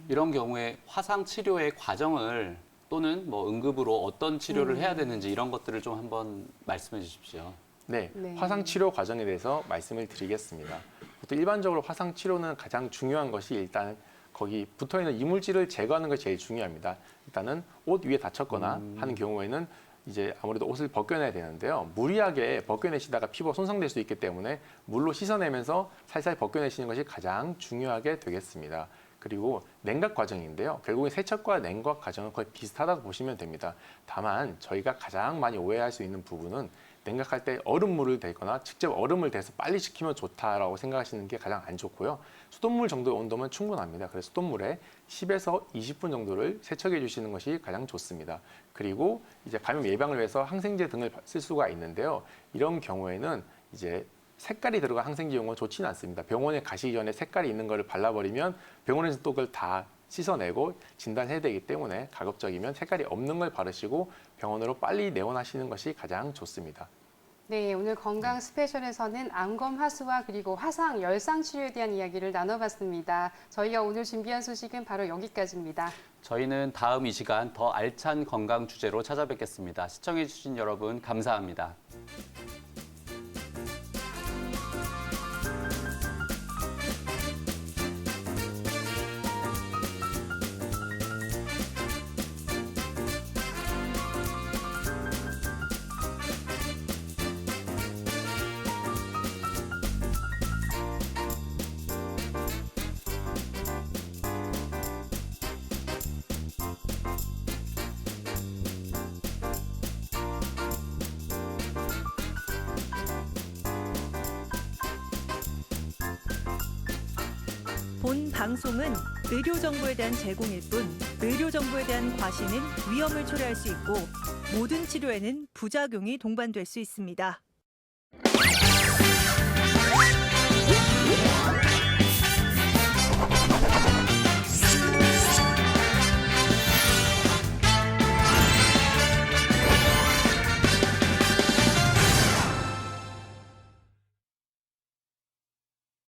이런 경우에 화상 치료의 과정을 또는 뭐 응급으로 어떤 치료를 해야 되는지 이런 것들을 좀 한번 말씀해 주십시오. 네, 네. 화상 치료 과정에 대해서 말씀을 드리겠습니다. 보통 일반적으로 화상 치료는 가장 중요한 것이 일단 거기 붙어 있는 이물질을 제거하는 것이 제일 중요합니다. 일단은 옷 위에 다쳤거나 하는 경우에는 이제 아무래도 옷을 벗겨내야 되는데요. 무리하게 벗겨내시다가 피부가 손상될 수 있기 때문에 물로 씻어내면서 살살 벗겨내시는 것이 가장 중요하게 되겠습니다. 그리고 냉각 과정인데요. 결국엔 세척과 냉각 과정은 거의 비슷하다고 보시면 됩니다. 다만 저희가 가장 많이 오해할 수 있는 부분은 냉각할 때 얼음물을 대거나 직접 얼음을 대서 빨리 식히면 좋다라고 생각하시는 게 가장 안 좋고요. 수돗물 정도의 온도면 충분합니다. 그래서 수돗물에 10에서 20분 정도를 세척해 주시는 것이 가장 좋습니다. 그리고 이제 감염 예방을 위해서 항생제 등을 쓸 수가 있는데요. 이런 경우에는 이제 색깔이 들어간 항생제 용어는 좋지는 않습니다. 병원에 가시기 전에 색깔이 있는 거를 발라버리면 병원에서 또 그걸 다 씻어내고 진단해야 되기 때문에 가급적이면 색깔이 없는 걸 바르시고 병원으로 빨리 내원하시는 것이 가장 좋습니다. 네, 오늘 건강 스페셜에서는 안검 하수와 그리고 화상, 열상 치료에 대한 이야기를 나눠봤습니다. 저희가 오늘 준비한 소식은 바로 여기까지입니다. 저희는 다음 이 시간 더 알찬 건강 주제로 찾아뵙겠습니다. 시청해 주신 여러분 감사합니다. 본 방송은 의료 정보에 대한 제공일 뿐 의료 정보에 대한 과시는 위험을 초래할 수 있고 모든 치료에는 부작용이 동반될 수 있습니다.